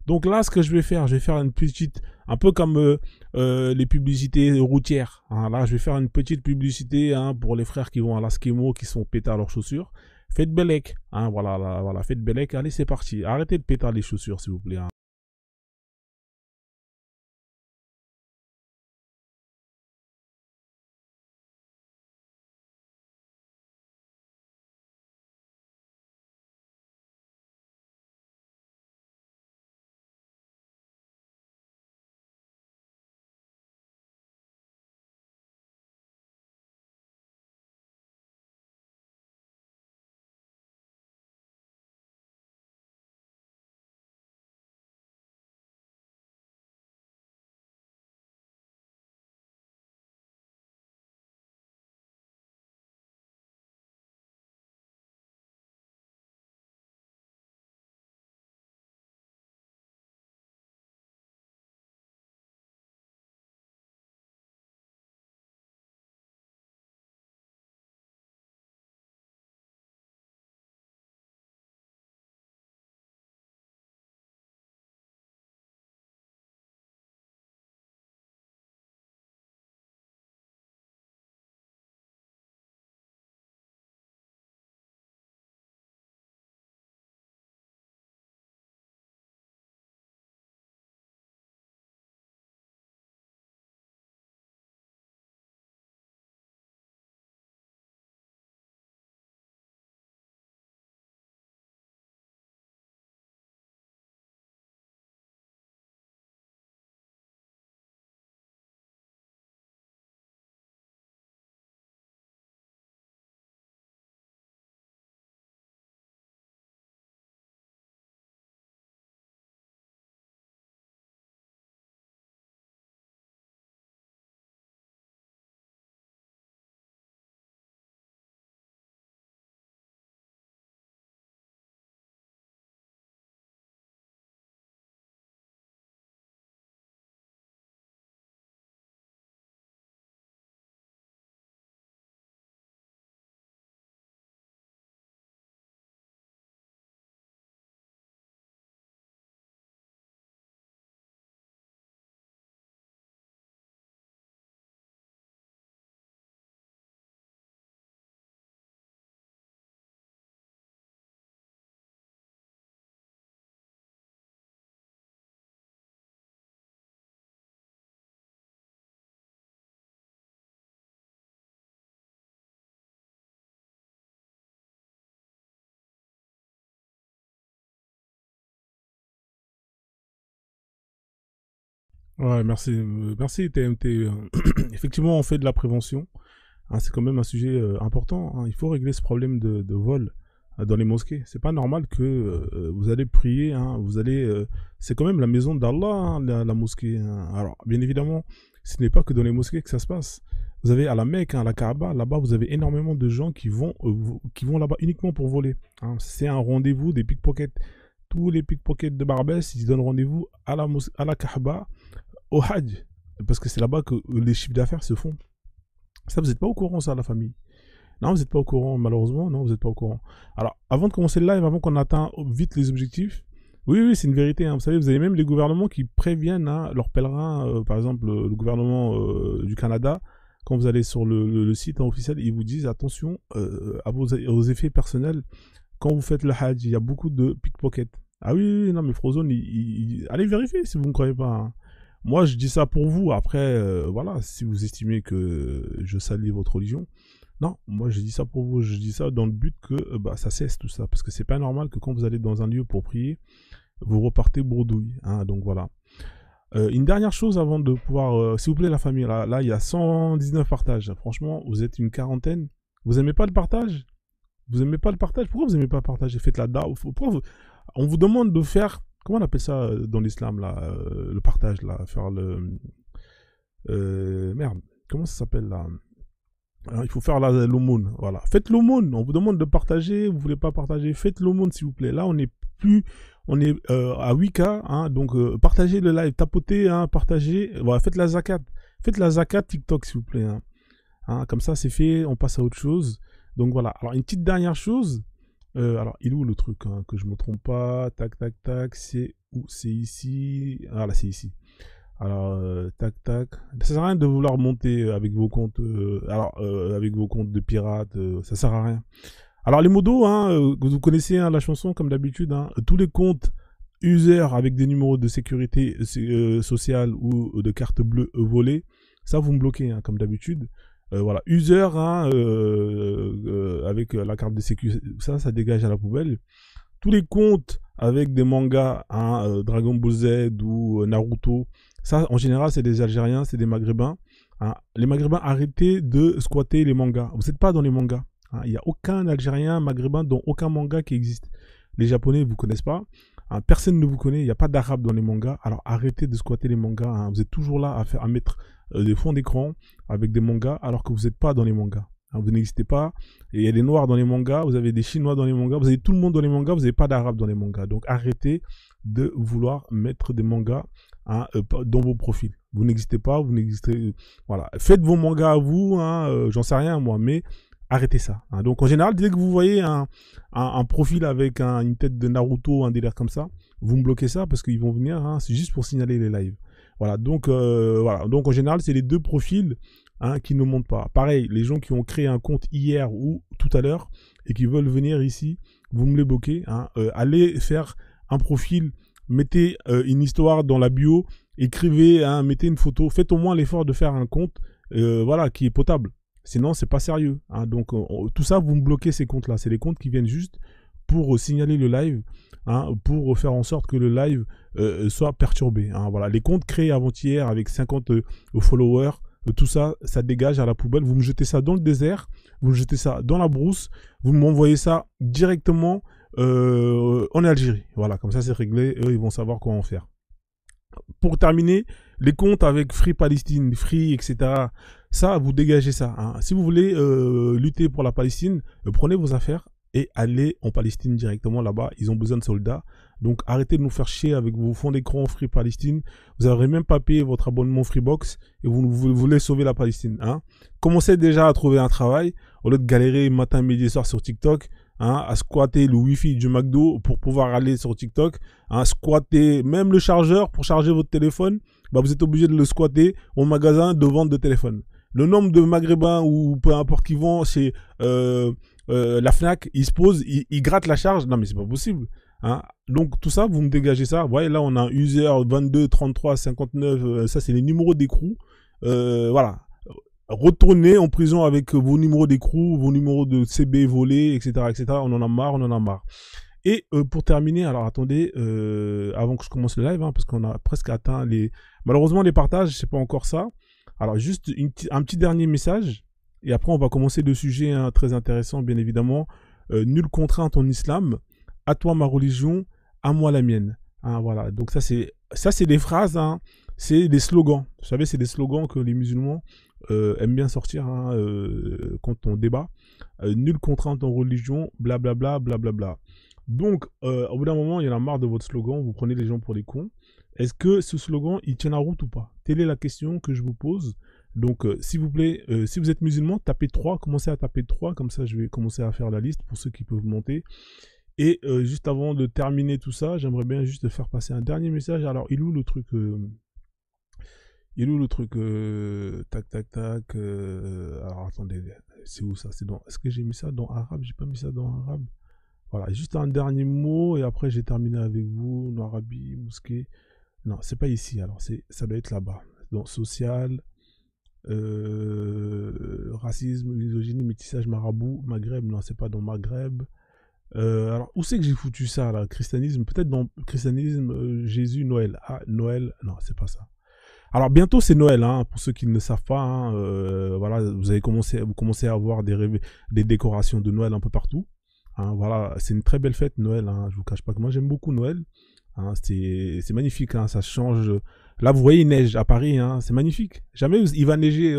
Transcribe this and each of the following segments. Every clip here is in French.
Donc là, ce que je vais faire une petite, un peu comme les publicités routières. Hein. Là, je vais faire une petite publicité hein, pour les frères qui vont à l'Askimo, qui sont pétés à leurs chaussures. Faites Belek. Hein, voilà, là, voilà, faites Belek. Allez, c'est parti. Arrêtez de péter les chaussures, s'il vous plaît. Hein. Ouais, merci, merci TMT. Effectivement, on fait de la prévention. Hein, c'est quand même un sujet important. Hein. Il faut régler ce problème de vol dans les mosquées. C'est pas normal que vous allez prier. Hein, vous allez, c'est quand même la maison d'Allah, hein, la mosquée. Hein. Alors, bien évidemment, ce n'est pas que dans les mosquées que ça se passe. Vous avez à la Mecque, hein, à la Kaaba, là-bas, vous avez énormément de gens qui vont là-bas uniquement pour voler. Hein. C'est un rendez-vous des pickpockets. Tous les pickpockets de Barbès, ils donnent rendez-vous à la Kaaba, au Hajj, parce que c'est là-bas que les chiffres d'affaires se font. Ça, vous n'êtes pas au courant, ça, la famille. Non, vous n'êtes pas au courant, malheureusement. Non, vous n'êtes pas au courant. Alors, avant de commencer le live, avant qu'on atteigne vite les objectifs, oui, oui, c'est une vérité. Hein. Vous savez, vous avez même les gouvernements qui préviennent hein, leurs pèlerins, par exemple, le gouvernement du Canada, quand vous allez sur le site officiel, ils vous disent attention aux effets personnels. Quand vous faites le Hajj, il y a beaucoup de pickpockets. Ah oui, oui, non, mais Frozone, allez vérifier si vous ne croyez pas. Hein. Moi, je dis ça pour vous. Après, voilà, si vous estimez que je salis votre religion, non, moi je dis ça pour vous. Je dis ça dans le but que ça cesse tout ça, parce que c'est pas normal que quand vous allez dans un lieu pour prier, vous repartez bredouille. Hein, donc voilà. Une dernière chose avant de pouvoir, s'il vous plaît la famille, là il y a 119 partages. Franchement, vous êtes une quarantaine. Vous aimez pas le partage? Vous aimez pas le partage? Pourquoi vous aimez pas partager? Faites la dawa. On vous demande de faire, comment on appelle ça dans l'islam là, le partage là, faire le merde, comment ça s'appelle là? Alors, il faut faire l'aumône, voilà. Faites l'aumône, on vous demande de partager, vous voulez pas partager, faites l'aumône s'il vous plaît. Là, on est à 8K, hein, donc partagez le live, tapotez, hein, partagez, voilà, faites la zakat TikTok s'il vous plaît. Hein. Hein, comme ça, c'est fait, on passe à autre chose. Donc voilà. Alors une petite dernière chose, Alors, il est où le truc, hein, que je me trompe pas? Tac, tac, tac. C'est où? C'est ici. Ah là, c'est ici. Alors, tac, tac. Ça sert à rien de vouloir monter avec vos comptes. Avec vos comptes de pirates, ça sert à rien. Alors, les modos, hein, vous connaissez, hein, la chanson comme d'habitude. Hein, tous les comptes user avec des numéros de sécurité sociale ou de carte bleue volée, ça vous me bloquez, hein, comme d'habitude. Voilà, user, hein, avec la carte de sécurité, ça dégage à la poubelle. Tous les comptes avec des mangas, hein, Dragon Ball Z ou Naruto, ça en général c'est des Algériens, c'est des Maghrébins. Hein. Les Maghrébins, arrêtez de squatter les mangas. Vous n'êtes pas dans les mangas. Hein. Il n'y a aucun Algérien, Maghrébin, dont aucun manga qui existe. Les Japonais ne vous connaissent pas. Hein. Personne ne vous connaît. Il n'y a pas d'arabe dans les mangas. Alors arrêtez de squatter les mangas. Hein. Vous êtes toujours là à mettre des fonds d'écran avec des mangas alors que vous n'êtes pas dans les mangas. Hein, vous n'existez pas. Et il y a des noirs dans les mangas, vous avez des chinois dans les mangas, vous avez tout le monde dans les mangas, vous n'avez pas d'arabe dans les mangas. Donc arrêtez de vouloir mettre des mangas, hein, dans vos profils. Vous n'existez pas, vous n'existez. Voilà. Faites vos mangas à vous, hein, j'en sais rien moi, mais arrêtez ça. Hein. Donc en général, dès que vous voyez un profil avec une tête de Naruto, un délire comme ça, vous me bloquez ça parce qu'ils vont venir, hein, c'est juste pour signaler les lives. Voilà. Donc en général, c'est les deux profils. Hein, qui ne montent pas. Pareil, les gens qui ont créé un compte hier ou tout à l'heure et qui veulent venir ici, vous me les bloquez. Hein, allez faire un profil, mettez une histoire dans la bio, écrivez, hein, mettez une photo, faites au moins l'effort de faire un compte, voilà, qui est potable. Sinon, c'est pas sérieux. Hein, donc tout ça, vous me bloquez ces comptes-là. C'est les comptes qui viennent juste pour signaler le live, hein, pour faire en sorte que le live soit perturbé. Hein, voilà, les comptes créés avant-hier avec 50 followers. Tout ça, ça dégage à la poubelle. Vous me jetez ça dans le désert, vous me jetez ça dans la brousse, vous m'envoyez ça directement en Algérie. Voilà, comme ça c'est réglé. Eux, ils vont savoir quoi en faire. Pour terminer, les comptes avec Free Palestine, Free, etc. Ça, vous dégagez ça. Hein. Si vous voulez lutter pour la Palestine, prenez vos affaires et allez en Palestine directement là-bas. Ils ont besoin de soldats. Donc arrêtez de nous faire chier avec vos fonds d'écran Free Palestine. Vous n'aurez même pas payé votre abonnement Freebox et vous voulez sauver la Palestine. Hein. Commencez déjà à trouver un travail au lieu de galérer matin, midi et soir sur TikTok. Hein, à squatter le Wi-Fi du McDo pour pouvoir aller sur TikTok. Hein, squatter même le chargeur pour charger votre téléphone. Bah, vous êtes obligé de le squatter au magasin de vente de téléphone. Le nombre de Maghrébins ou peu importe qui vont chez la Fnac, ils se posent, ils grattent la charge. Non mais c'est pas possible. Hein. Donc tout ça, vous me dégagez ça. Vous voyez là, on a user 22, 33, 59. Ça, c'est les numéros d'écrou. Voilà. Retournez en prison avec vos numéros d'écrou, vos numéros de CB volés, etc., etc. On en a marre, on en a marre. Et pour terminer, alors attendez, avant que je commence le live, hein, parce qu'on a presque atteint les... Malheureusement, les partages, c'est pas encore ça. Alors juste un petit dernier message. Et après, on va commencer le sujet, hein, très intéressant, bien évidemment. Nulle contrainte en islam. À toi ma religion, à moi la mienne. Hein, voilà. Donc ça c'est des phrases, hein, c'est des slogans. Vous savez, c'est des slogans que les musulmans aiment bien sortir, hein, quand on débat. Nulle contrainte en religion, blablabla, blablabla. Donc, au bout d'un moment, il y en a marre de votre slogan. Vous prenez les gens pour des cons. Est-ce que ce slogan, il tient la route ou pas? Telle est la question que je vous pose. Donc, s'il vous plaît, si vous êtes musulman, tapez 3, commencez à taper 3, comme ça je vais commencer à faire la liste pour ceux qui peuvent monter. Et juste avant de terminer tout ça, j'aimerais bien juste faire passer un dernier message. Alors, il est où le truc tac, tac, tac. Alors, attendez, c'est où ça? Est-ce que j'ai mis ça dans arabe? J'ai pas mis ça dans arabe. Voilà, juste un dernier mot et après j'ai terminé avec vous. Noirabi, mosquée. Non, c'est pas ici. Alors, ça doit être là-bas. Donc, social, racisme, misogynie, métissage, marabout, Maghreb. Non, c'est pas dans Maghreb. Alors, où c'est que j'ai foutu ça, là? Christianisme, peut-être dans christianisme, Jésus, Noël. Ah, Noël, non, c'est pas ça. Alors, bientôt, c'est Noël, hein, pour ceux qui ne le savent pas. Hein, voilà, vous commencez à avoir des décorations de Noël un peu partout. Hein, voilà, c'est une très belle fête, Noël. Hein, je vous cache pas que moi, j'aime beaucoup Noël. Hein, c'est magnifique, hein, ça change. Là, vous voyez, il neige à Paris, hein, c'est magnifique. Jamais il va neiger,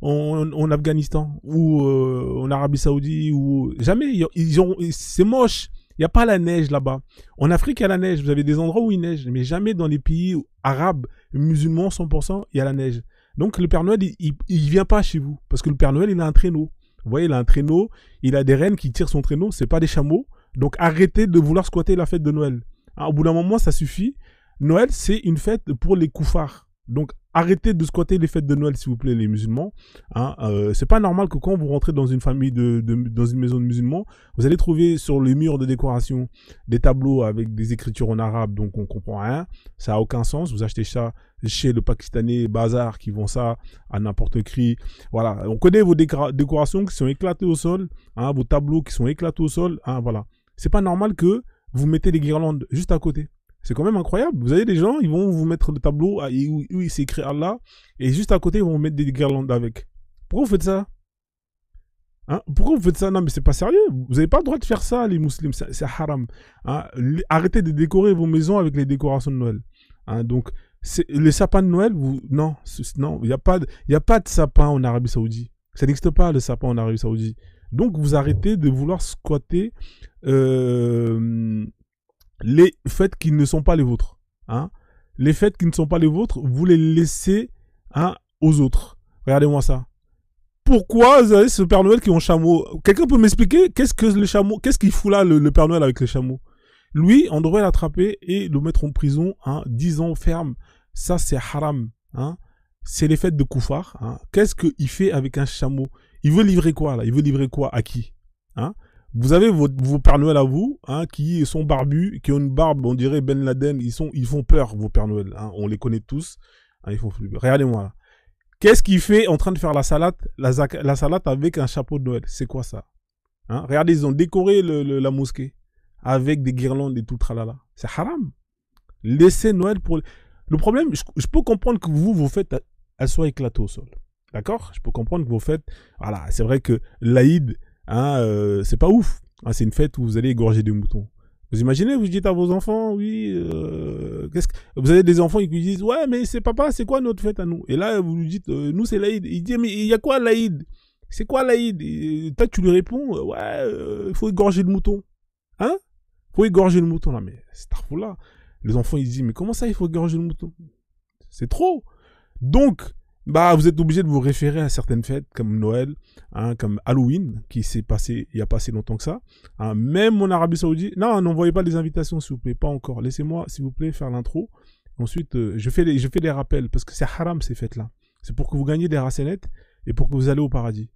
en Afghanistan ou en Arabie Saoudite ou jamais. C'est moche. Il n'y a pas la neige là-bas. En Afrique, il y a la neige. Vous avez des endroits où il neige, mais jamais dans les pays arabes, musulmans, 100%, il y a la neige. Donc le Père Noël, il vient pas chez vous parce que le Père Noël, il a un traîneau. Vous voyez, il a un traîneau, il a des rennes qui tirent son traîneau, c'est pas des chameaux. Donc arrêtez de vouloir squatter la fête de Noël. Hein, au bout d'un moment, ça suffit. Noël, c'est une fête pour les koufars. Donc arrêtez de squatter les fêtes de Noël, s'il vous plaît, les musulmans. Hein, c'est pas normal que quand vous rentrez dans une famille dans une maison de musulmans, vous allez trouver sur les murs de décoration des tableaux avec des écritures en arabe, donc on comprend rien. Ça a aucun sens. Vous achetez ça chez le Pakistanais Bazar qui vend ça à n'importe qui. Voilà, on connaît vos décorations qui sont éclatées au sol, hein, vos tableaux qui sont éclatés au sol. Hein, voilà, c'est pas normal que vous mettez des guirlandes juste à côté. C'est quand même incroyable. Vous avez des gens, ils vont vous mettre le tableau où il s'écrit Allah, et juste à côté, ils vont vous mettre des guirlandes avec. Pourquoi vous faites ça? Hein? Pourquoi vous faites ça? Non, mais c'est pas sérieux. Vous n'avez pas le droit de faire ça, les musulmans. C'est haram. Hein? Arrêtez de décorer vos maisons avec les décorations de Noël. Hein? Donc, les sapins de Noël, non, il n'y a pas de sapin en Arabie Saoudite. Ça n'existe pas, le sapin en Arabie Saoudite. Donc, vous arrêtez de vouloir squatter les fêtes qui ne sont pas les vôtres. Hein. Les fêtes qui ne sont pas les vôtres, vous les laissez, hein, aux autres. Regardez-moi ça. Pourquoi vous avez ce Père Noël qui est en chameau? Quelqu'un peut m'expliquer qu'est-ce que le chameau, qu'est-ce qu'il fout là, le Père Noël avec les chameaux? Lui, on devrait l'attraper et le mettre en prison, hein, 10 ans ferme. Ça, c'est haram. Hein. C'est les fêtes de koufar. Hein. Qu'est-ce qu'il fait avec un chameau? Il veut livrer quoi là? Il veut livrer quoi à qui? Hein? Vous avez vos Pères Noël à vous, hein, qui sont barbus, qui ont une barbe, on dirait Ben Laden, ils font peur, vos Pères Noël. Hein, on les connaît tous. Hein, ils font plus peur. Regardez-moi là. Qu'est-ce qu'il fait en train de faire la salade avec un chapeau de Noël? C'est quoi ça? Hein? Regardez, ils ont décoré la mosquée avec des guirlandes et tout tralala. C'est haram. Laissez Noël pour... Le problème, je peux comprendre que vos fêtes, elles soient éclatées au sol. D'accord? Je peux comprendre que vos fêtes... Voilà, c'est vrai que l'Aïd... Hein, c'est pas ouf. Hein, c'est une fête où vous allez égorger des moutons. Vous imaginez, vous dites à vos enfants, oui, vous avez des enfants qui vous disent, ouais, mais c'est papa, c'est quoi notre fête à nous? Et là, vous lui dites, nous, c'est l'Aïd. Il dit, mais il y a quoi l'Aïd? C'est quoi l'Aïd? Et toi, tu lui réponds, ouais, il faut égorger le mouton. Hein? Il faut égorger le mouton. Là, mais c'est tarfou là. Les enfants, ils disent, mais comment ça, il faut égorger le mouton? C'est trop. Donc, bah, vous êtes obligé de vous référer à certaines fêtes comme Noël, hein, comme Halloween, qui s'est passé il n'y a pas si longtemps que ça. Hein, même en Arabie Saoudite. Non, n'envoyez pas les invitations, s'il vous plaît, pas encore. Laissez-moi, s'il vous plaît, faire l'intro. Ensuite, je fais des rappels, parce que c'est haram ces fêtes-là. C'est pour que vous gagnez des racenettes et pour que vous allez au paradis.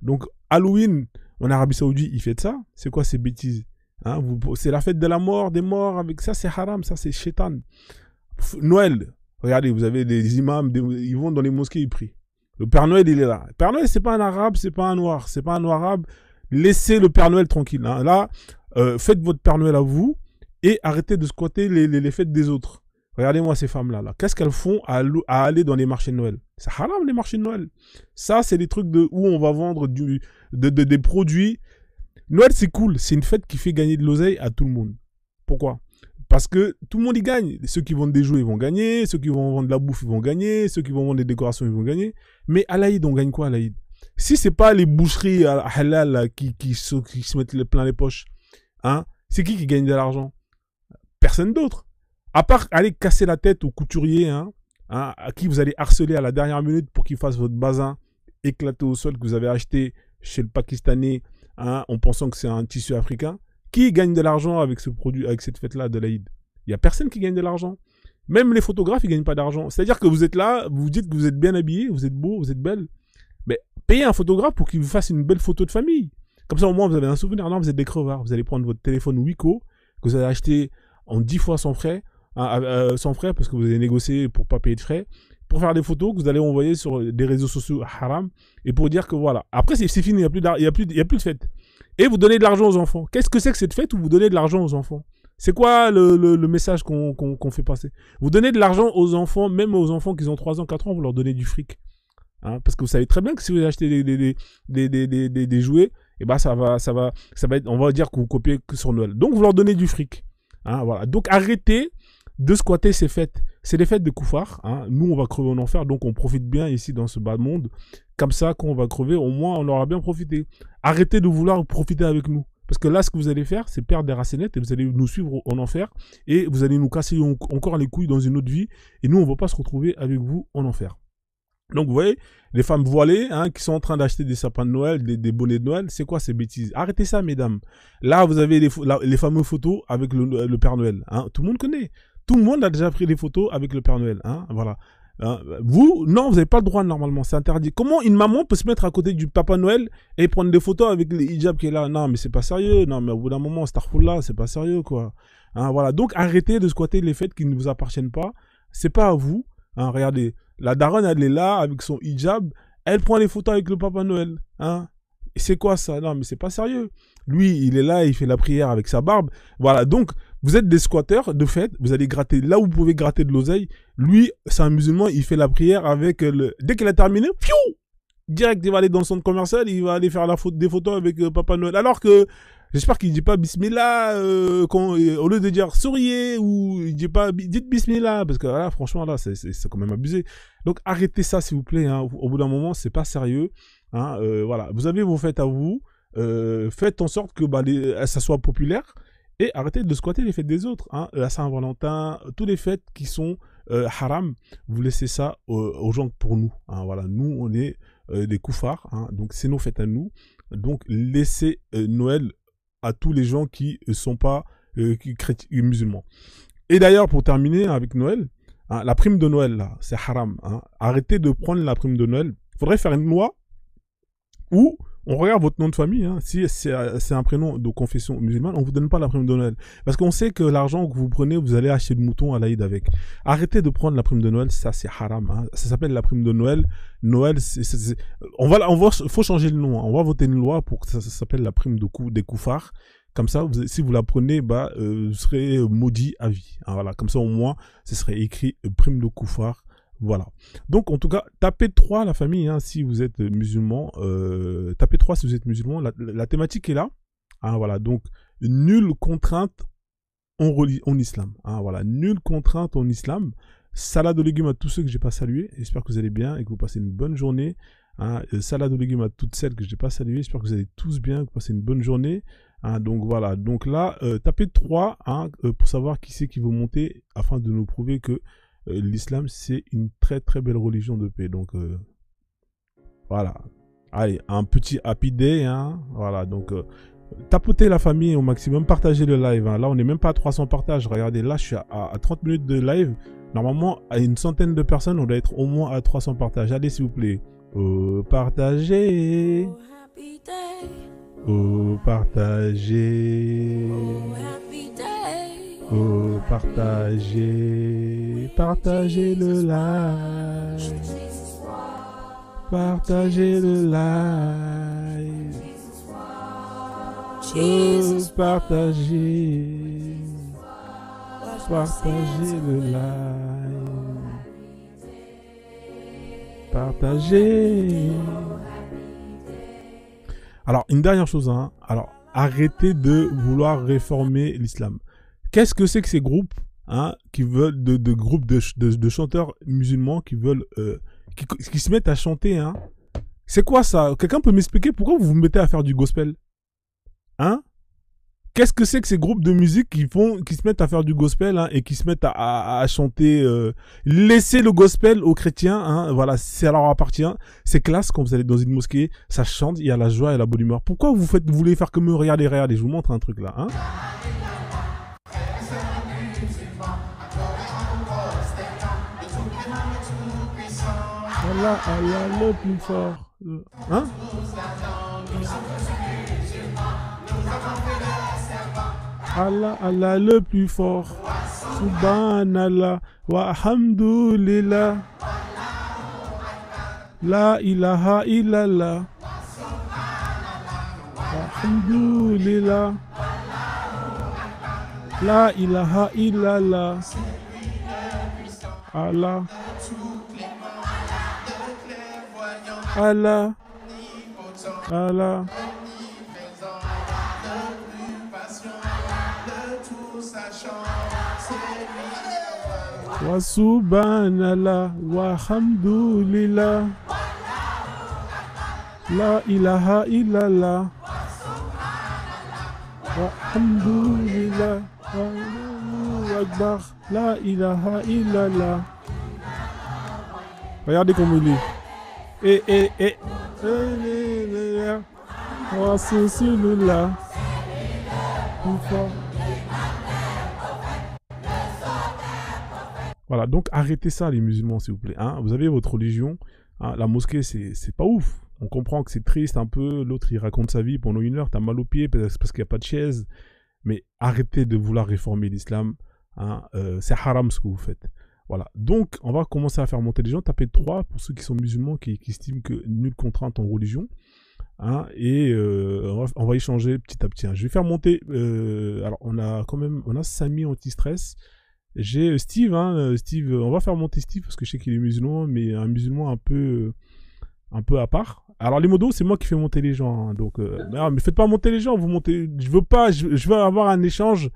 Donc, Halloween, en Arabie Saoudite, ils fêtent ça. C'est quoi ces bêtises? Hein, c'est la fête de la mort, des morts, avec ça, c'est haram, ça, c'est shaitan. Noël. Regardez, vous avez des imams, ils vont dans les mosquées, ils prient. Le Père Noël, il est là. Le Père Noël, c'est pas un arabe, c'est pas un noir, c'est pas un noir arabe. Laissez le Père Noël tranquille. Hein. Là, faites votre Père Noël à vous et arrêtez de squatter les fêtes des autres. Regardez-moi ces femmes-là. Là. Qu'est-ce qu'elles font à aller dans les marchés de Noël? C'est haram, les marchés de Noël. Ça, c'est des trucs où on va vendre des produits. Noël, c'est cool. C'est une fête qui fait gagner de l'oseille à tout le monde. Pourquoi? Parce que tout le monde y gagne. Ceux qui vendent des jouets, ils vont gagner. Ceux qui vont vendre de la bouffe, ils vont gagner. Ceux qui vont vendre des décorations, ils vont gagner. Mais à l'Aïd, on gagne quoi à l'Aïd? Si c'est pas les boucheries halal qui se mettent plein les poches, hein, c'est qui gagne de l'argent? Personne d'autre. À part aller casser la tête au couturier, hein, à qui vous allez harceler à la dernière minute pour qu'il fasse votre bazin éclaté au sol que vous avez acheté chez le Pakistanais, hein, en pensant que c'est un tissu africain. Qui gagne de l'argent avec ce produit, avec cette fête-là de l'Aïd? Il n'y a personne qui gagne de l'argent. Même les photographes, ils ne gagnent pas d'argent. C'est-à-dire que vous êtes là, vous dites que vous êtes bien habillé, vous êtes beau, vous êtes belle. Mais payez un photographe pour qu'il vous fasse une belle photo de famille. Comme ça, au moins, vous avez un souvenir. Non, vous êtes des crevards. Vous allez prendre votre téléphone Wiko, que vous avez acheté en 10 fois sans frais, parce que vous avez négocié pour ne pas payer de frais, pour faire des photos que vous allez envoyer sur des réseaux sociaux haram, et pour dire que voilà. Après, c'est fini, il n'y a plus de fête. Et vous donnez de l'argent aux enfants. Qu'est-ce que c'est que cette fête où vous donnez de l'argent aux enfants? C'est quoi le message qu'on fait passer? Vous donnez de l'argent aux enfants, même aux enfants qui ont 3 ans, 4 ans, vous leur donnez du fric. Hein, parce que vous savez très bien que si vous achetez des jouets, et ben ça va être, on va dire que vous copiez que sur Noël. Donc vous leur donnez du fric. Hein, voilà. Donc arrêtez de squatter ces fêtes. C'est les fêtes de koufar. Hein. Nous, on va crever en enfer, donc on profite bien ici dans ce bas monde. Comme ça, quand on va crever, au moins, on aura bien profité. Arrêtez de vouloir profiter avec nous. Parce que là, ce que vous allez faire, c'est perdre des racenettes et vous allez nous suivre en enfer et vous allez nous casser encore les couilles dans une autre vie. Et nous, on ne va pas se retrouver avec vous en enfer. Donc, vous voyez, les femmes voilées hein, qui sont en train d'acheter des sapins de Noël, des bonnets de Noël, c'est quoi ces bêtises? Arrêtez ça, mesdames. Là, vous avez les fameuses photos avec le Père Noël. Hein. Tout le monde connaît. Tout le monde a déjà pris des photos avec le Père Noël. Hein. Voilà. Vous, non, vous n'avez pas le droit normalement, c'est interdit. Comment une maman peut se mettre à côté du Papa Noël et prendre des photos avec le hijab qui est là? Non, mais c'est pas sérieux. Non, mais au bout d'un moment, là, c'est pas sérieux, quoi. Hein, voilà. Donc, arrêtez de squatter les fêtes qui ne vous appartiennent pas. C'est pas à vous. Hein, regardez. La daronne, elle est là avec son hijab, elle prend les photos avec le Papa Noël. Hein. C'est quoi ça? Non, mais c'est pas sérieux. Lui, il est là, il fait la prière avec sa barbe. Voilà, donc, vous êtes des squatteurs, de fait, vous allez gratter là où vous pouvez gratter de l'oseille. Lui, c'est un musulman, il fait la prière avec le... Dès qu'il a terminé, piou, direct, il va aller dans le centre commercial, il va aller faire des photos avec Papa Noël. Alors que... J'espère qu'il ne dit pas Bismillah au lieu de dire souriez ou il dit pas dites Bismillah parce que là franchement là c'est quand même abusé. Donc arrêtez ça s'il vous plaît. Hein. Au bout d'un moment c'est pas sérieux. Hein. Voilà, vous avez vos fêtes à vous. Faites en sorte que ça soit populaire et arrêtez de squatter les fêtes des autres. Hein. La Saint-Valentin, toutes les fêtes qui sont haram, vous laissez ça aux gens pour nous. Hein. Voilà, nous on est des koufars. Hein. Donc c'est nos fêtes à nous. Donc laissez Noël à tous les gens qui ne sont pas musulmans. Et d'ailleurs, pour terminer avec Noël, hein, la prime de Noël, là, c'est haram. Hein. Arrêtez de prendre la prime de Noël. Il faudrait faire une loi où on regarde votre nom de famille. Hein. Si c'est un prénom de confession musulmane, on ne vous donne pas la prime de Noël. Parce qu'on sait que l'argent que vous prenez, vous allez acheter le mouton à l'Aïd avec. Arrêtez de prendre la prime de Noël, ça c'est haram. Hein. Ça s'appelle la prime de Noël. Noël, faut changer le nom. Hein. On va voter une loi pour que ça s'appelle la prime des koufars. Comme ça, si vous la prenez, vous serez maudit à vie. Hein, voilà. Comme ça, au moins, ce serait écrit prime de koufar. Voilà. Donc, en tout cas, tapez 3 la famille, hein, si vous êtes musulman. Tapez 3 si vous êtes musulman. La thématique est là. Hein, voilà. Donc, nulle contrainte en islam. Hein, voilà. Nulle contrainte en islam. Salade de légumes à tous ceux que je n'ai pas salués. J'espère que vous allez bien et que vous passez une bonne journée. Hein, salade de légumes à toutes celles que je n'ai pas saluées. J'espère que vous allez tous bien, que vous passez une bonne journée. Hein, donc voilà. Donc là, tapez 3 hein, pour savoir qui c'est qui veut monter afin de nous prouver que l'islam, c'est une très très belle religion de paix. Donc, voilà. Allez, un petit happy day. Hein. Voilà, donc, tapotez la famille au maximum. Partagez le live. Hein. Là, on n'est même pas à 300 partages. Regardez, là, je suis à 30 minutes de live. Normalement, à une centaine de personnes, on doit être au moins à 300 partages. Allez, s'il vous plaît. Partagez. Partagez. Partagez le live. Partagez le live. Partagez le live. Partagez. Alors, une dernière chose, hein. Alors, arrêtez de vouloir réformer l'islam. Qu'est-ce que c'est que ces groupes hein, qui veulent de groupes de chanteurs musulmans qui veulent qui se mettent à chanter hein. C'est quoi ça? Quelqu'un peut m'expliquer pourquoi vous vous mettez à faire du gospel? Hein? Qu'est-ce que c'est que ces groupes de musique qui se mettent à faire du gospel hein, et qui se mettent à chanter laissez le gospel aux chrétiens, hein, voilà, ça leur appartient. C'est classe quand vous allez dans une mosquée, ça chante, il y a la joie et la bonne humeur. Pourquoi vous voulez faire comme eux? Regardez, je vous montre un truc là. Hein. Allah, Allah le plus fort. Hein? Allah, Allah le plus fort. Subhanallah wa hamdulillah. La ilaha illallah. Alhamdulillah. La ilaha illallah. Allah. Allah. Allah. Wa subhanallah wa hamdulillah. La ilaha illallah. Wa hamdulillah. Allahu akbar. La ilaha illallah. Regardez comme il est. et. Oh, c'est celui-là. Plus fort. Voilà, donc arrêtez ça, les musulmans, s'il vous plaît. Hein, vous avez votre religion. Hein, la mosquée, c'est pas ouf. On comprend que c'est triste un peu. L'autre, il raconte sa vie pendant 1 heure. T'as mal aux pieds parce qu'il n'y a pas de chaise. Mais arrêtez de vouloir réformer l'islam. Hein, c'est haram ce que vous faites. Voilà. Donc, on va commencer à faire monter les gens. Tapez 3 pour ceux qui sont musulmans, qui estiment que nulle contrainte en religion. Hein, et on va échanger petit à petit. Hein. Je vais faire monter. Alors, on a Samy anti-stress. J'ai Steve, hein, Steve, on va faire monter Steve parce que je sais qu'il est musulman, mais un musulman un peu à part. Alors les modos, c'est moi qui fais monter les gens, hein, donc non, mais faites pas monter les gens, vous montez. Je veux pas, je veux avoir un échange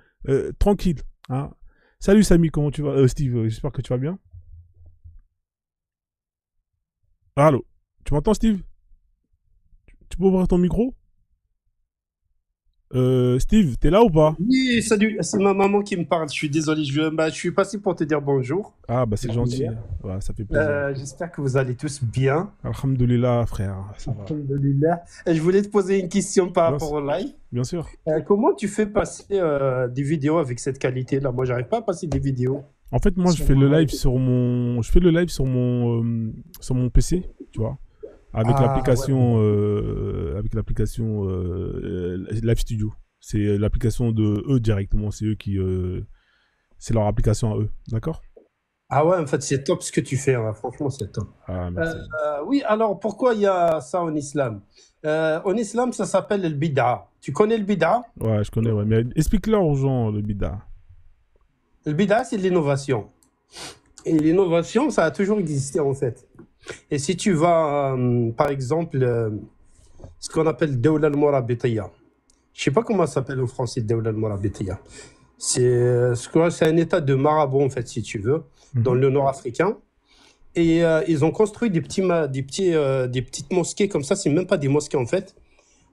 tranquille. Hein. Salut Samy, comment tu vas, Steve, j'espère que tu vas bien. Allô, tu m'entends Steve? Tu peux ouvrir ton micro? Steve, t'es là ou pas? Oui, salut, c'est ma maman qui me parle. Je suis désolé, je suis passé pour te dire bonjour. Ah bah c'est gentil, ouais, ça fait plaisir. J'espère que vous allez tous bien. Alhamdulillah frère, ça va. Alhamdulillah. Je voulais te poser une question par rapport au live. Bien sûr. Comment tu fais passer des vidéos avec cette qualité-là? Moi, j'arrive pas à passer des vidéos. En fait, moi, je fais le live sur mon PC, tu vois, avec l'application, Live Studio. C'est l'application de eux directement. C'est eux qui, c'est leur application à eux, d'accord? Ah ouais, en fait, c'est top ce que tu fais, hein. Franchement, c'est top. Ah, merci. Oui, alors pourquoi il y a ça en islam? En islam, ça s'appelle le bid'a. Tu connais le bid'a? Ouais, je connais, ouais. Mais explique-leur aux gens le bida. Le bid'a, c'est de l'innovation. Et l'innovation, ça a toujours existé en fait. Et si tu vas, par exemple, ce qu'on appelle Dawla al-Morabitiya. Je sais pas comment ça s'appelle en français, Dawla al-Morabitiya. C'est un état de marabout, en fait, si tu veux, dans le nord africain. Et ils ont construit des petites mosquées comme ça. C'est même pas des mosquées, en fait.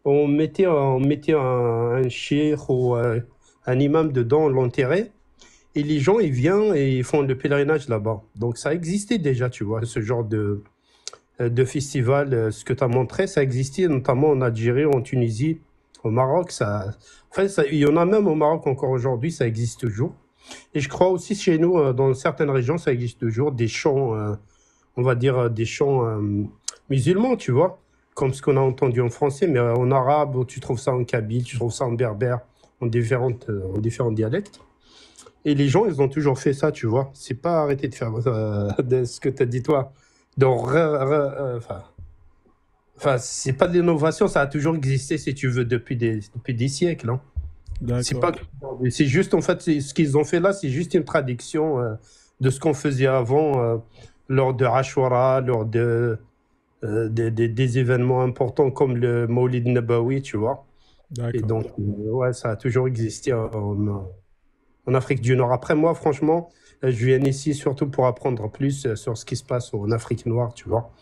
On mettait un cheikh ou un imam dedans, on l'enterrait. Et les gens, ils viennent et ils font le pèlerinage là-bas. Donc, ça existait déjà, tu vois, ce genre de festival. Ce que tu as montré, ça existait notamment en Algérie, en Tunisie, au Maroc. Il y en a même au Maroc encore aujourd'hui, ça existe toujours. Et je crois aussi chez nous, dans certaines régions, ça existe toujours, des chants, on va dire, des chants musulmans, tu vois, comme ce qu'on a entendu en français, mais en arabe, tu trouves ça en kabyle, tu trouves ça en berbère, en différents dialectes. Et les gens, ils ont toujours fait ça, tu vois. C'est pas arrêter de faire de ce que tu as dit, toi. C'est pas de l'innovation, ça a toujours existé, si tu veux, depuis des siècles. Hein. C'est D'accord. pas, c'est juste, en fait, ce qu'ils ont fait là, c'est juste une traduction de ce qu'on faisait avant, lors de Ashura, lors des événements importants comme le Maulid Nabawi, tu vois. Et D'accord. donc, ouais, ça a toujours existé en Afrique du Nord. Après, moi, franchement, je viens ici surtout pour apprendre plus sur ce qui se passe en Afrique noire, tu vois.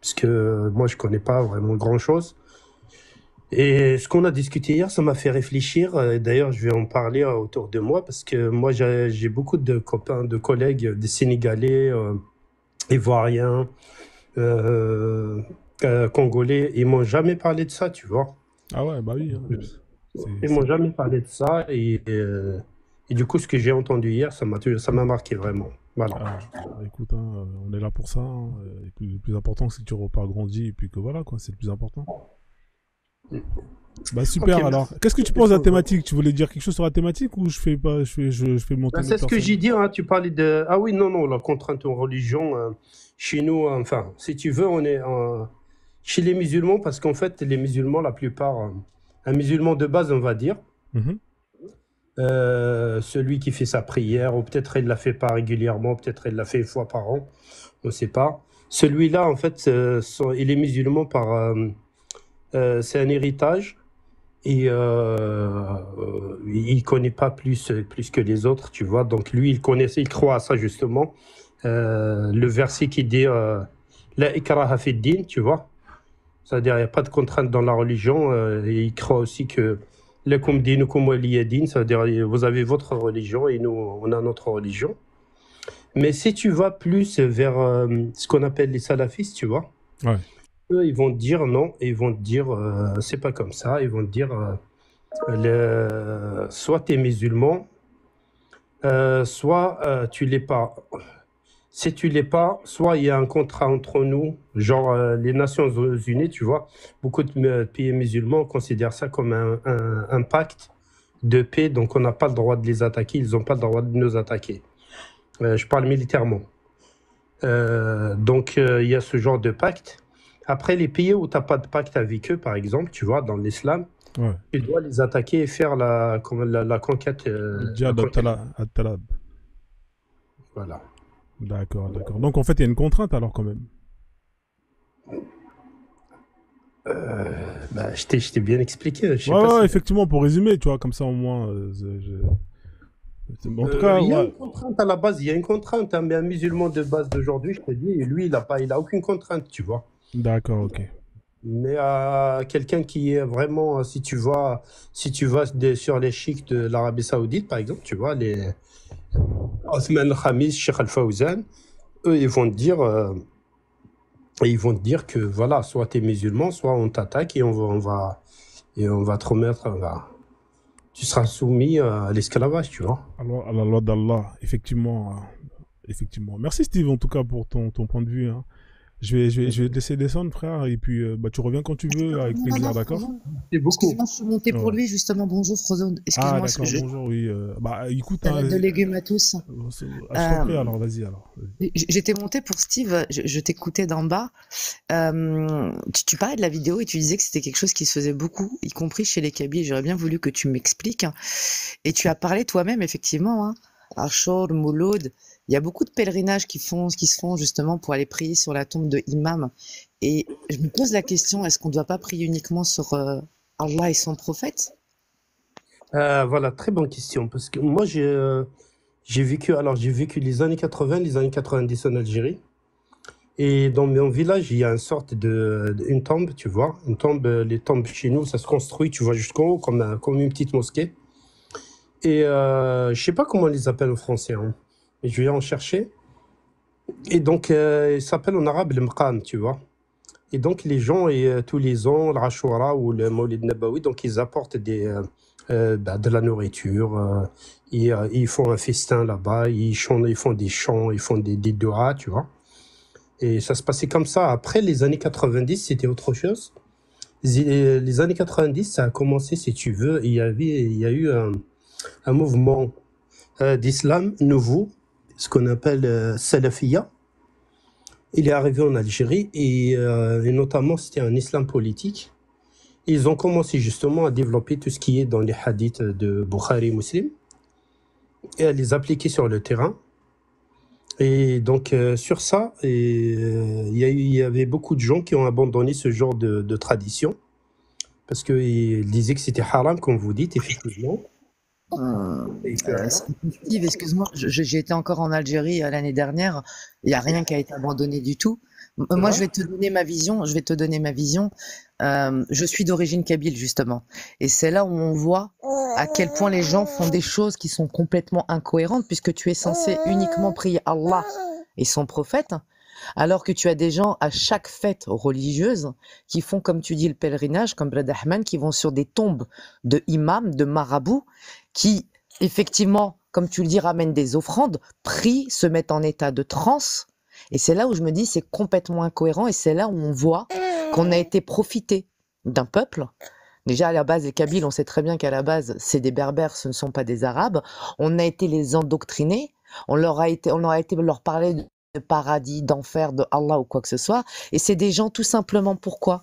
Parce que moi, je connais pas vraiment grand-chose. Et ce qu'on a discuté hier, ça m'a fait réfléchir. D'ailleurs, je vais en parler autour de moi parce que moi, j'ai beaucoup de copains, de collègues, des Sénégalais, Ivoiriens, euh, Congolais. Ils m'ont jamais parlé de ça, tu vois. Ah ouais, bah oui. Hein. Ils m'ont jamais parlé de ça. Et du coup, ce que j'ai entendu hier, ça m'a marqué vraiment. Voilà. Ah, écoute, hein, on est là pour ça. Hein, et puis, le plus important, c'est que tu repars grandi et puis que voilà, quoi, c'est le plus important. Bah super, Ok, alors. merci. Qu'est-ce que tu penses de la thématique? Tu voulais dire quelque chose sur la thématique ou je fais pas, je fais monter Ben, une c'est autre ce que personne? j'ai dit, hein, tu parlais de... Ah oui, non, non, la contrainte en religion, chez nous, enfin, si tu veux, chez les musulmans, parce qu'en fait, les musulmans, la plupart, un musulman de base, on va dire, Mhm. celui qui fait sa prière, ou peut-être il la fait pas régulièrement, peut-être il la fait 1 fois par an, on ne sait pas. Celui-là, en fait, il est musulman c'est un héritage. Et il connaît pas plus que les autres, tu vois. Donc lui, il croit à ça justement. Le verset qui dit La ikraha fi din, tu vois. C'est-à-dire, il n'y a pas de contrainte dans la religion. Et il croit aussi que Lakum dinukum waliya din, c'est-à-dire, vous avez votre religion et nous, on a notre religion. Mais si tu vas plus vers ce qu'on appelle les salafistes, tu vois, Ouais. Eux, ils vont te dire non, et ils vont te dire c'est pas comme ça. Ils vont te dire soit tu es musulman, soit tu l'es pas. Si tu l'es pas, soit il y a un contrat entre nous, genre les Nations Unies, tu vois, beaucoup de pays musulmans considèrent ça comme un pacte de paix, donc on n'a pas le droit de les attaquer, ils n'ont pas le droit de nous attaquer. Je parle militairement. Donc il y a ce genre de pacte. Après, les pays où tu n'as pas de pacte avec eux, par exemple, tu vois, dans l'islam, Ouais. tu dois les attaquer et faire la conquête. La Djihad conquête. at-talab. Voilà. D'accord, d'accord. Donc en fait, il y a une contrainte alors quand même. Bah, je t'ai bien expliqué. Je sais Ouais, pas ouais, si. effectivement, pour résumer, tu vois, comme ça au moins. En tout cas, Il y a ouais. une contrainte à la base, il y a une contrainte, hein, mais un musulman de base d'aujourd'hui, je te dis, lui, il a aucune contrainte, tu vois. D'accord, ok. Mais quelqu'un qui est vraiment, si tu vas sur les chiites de l'Arabie Saoudite, par exemple, tu vois, les Othman Khamis, Sheikh Al-Fawzan, eux, ils vont te dire que voilà, soit tu es musulman, soit on t'attaque et on va te remettre, tu seras soumis à l'esclavage, tu vois. Alors, à la loi d'Allah, effectivement, effectivement. Merci Steve en tout cas pour ton point de vue, hein. Je vais te laisser descendre, frère, et puis bah, tu reviens quand tu veux, avec Non, non, plaisir, non, d'accord? Frozone. C'est beaucoup. Excuse-moi, je suis montée pour Ouais. lui, justement. Bonjour, Frozone. Ah, Excuse-moi, d'accord, bonjour, oui. Bah, écoute, hein, salade de légumes à tous. je t'en prie, Euh, alors, vas-y, alors. Vas-y. J'étais montée pour Steve, je t'écoutais d'en bas. Tu parlais de la vidéo et tu disais que c'était quelque chose qui se faisait beaucoup, y compris chez les Kabyles. J'aurais bien voulu que tu m'expliques. Et tu as parlé toi-même, effectivement, hein, Ashur, Mouloud. Il y a beaucoup de pèlerinages qui se font justement pour aller prier sur la tombe de Imam. Et je me pose la question, est-ce qu'on ne doit pas prier uniquement sur Allah et son prophète? Voilà, très bonne question. Parce que moi, j'ai vécu les années 80, les années 90 en Algérie. Et dans mon village, il y a une sorte une tombe, tu vois. Une tombe, les tombes chez nous, ça se construit, tu vois, jusqu'en haut, comme une petite mosquée. Et je sais pas comment on les appelle en français, hein, mais je vais en chercher. Et donc, il s'appelle en arabe le mqam, tu vois. Et donc, les gens, tous les ans, le Ashura ou le Maulid Nabawi, donc ils apportent de la nourriture, ils font un festin là-bas, ils chantent, ils font des chants, ils font des doigts, tu vois. Et ça se passait comme ça. Après, les années 90, c'était autre chose. Les années 90, ça a commencé, si tu veux, il y a eu un mouvement d'islam nouveau, ce qu'on appelle Salafiyya. Il est arrivé en Algérie et notamment, c'était un islam politique. Ils ont commencé justement à développer tout ce qui est dans les hadiths de Bukhari et Muslim et à les appliquer sur le terrain. Et donc, sur ça, il y avait beaucoup de gens qui ont abandonné ce genre de tradition parce qu'ils disaient que c'était haram, comme vous dites, effectivement. Et que- Steve, excuse-moi, j'ai été encore en Algérie l'année dernière. Il n'y a rien qui a été abandonné du tout. Moi, je vais te donner ma vision. Je vais te donner ma vision. Je suis d'origine kabyle, justement. Et c'est là où on voit à quel point les gens font des choses qui sont complètement incohérentes, puisque tu es censé uniquement prier Allah et son prophète, alors que tu as des gens à chaque fête religieuse qui font, comme tu dis, le pèlerinage, comme Brad Ahmed, qui vont sur des tombes de imams, de marabouts, qui, effectivement, comme tu le dis, ramènent des offrandes, prient, se mettent en état de transe. Et c'est là où je me dis, c'est complètement incohérent. Et c'est là où on voit qu'on a été profité d'un peuple. Déjà, à la base, les Kabyles, on sait très bien qu'à la base, c'est des Berbères, ce ne sont pas des Arabes. On a été les endoctriner. On leur a été leur parler de paradis, d'enfer, de Allah ou quoi que ce soit. Et c'est des gens tout simplement pourquoi?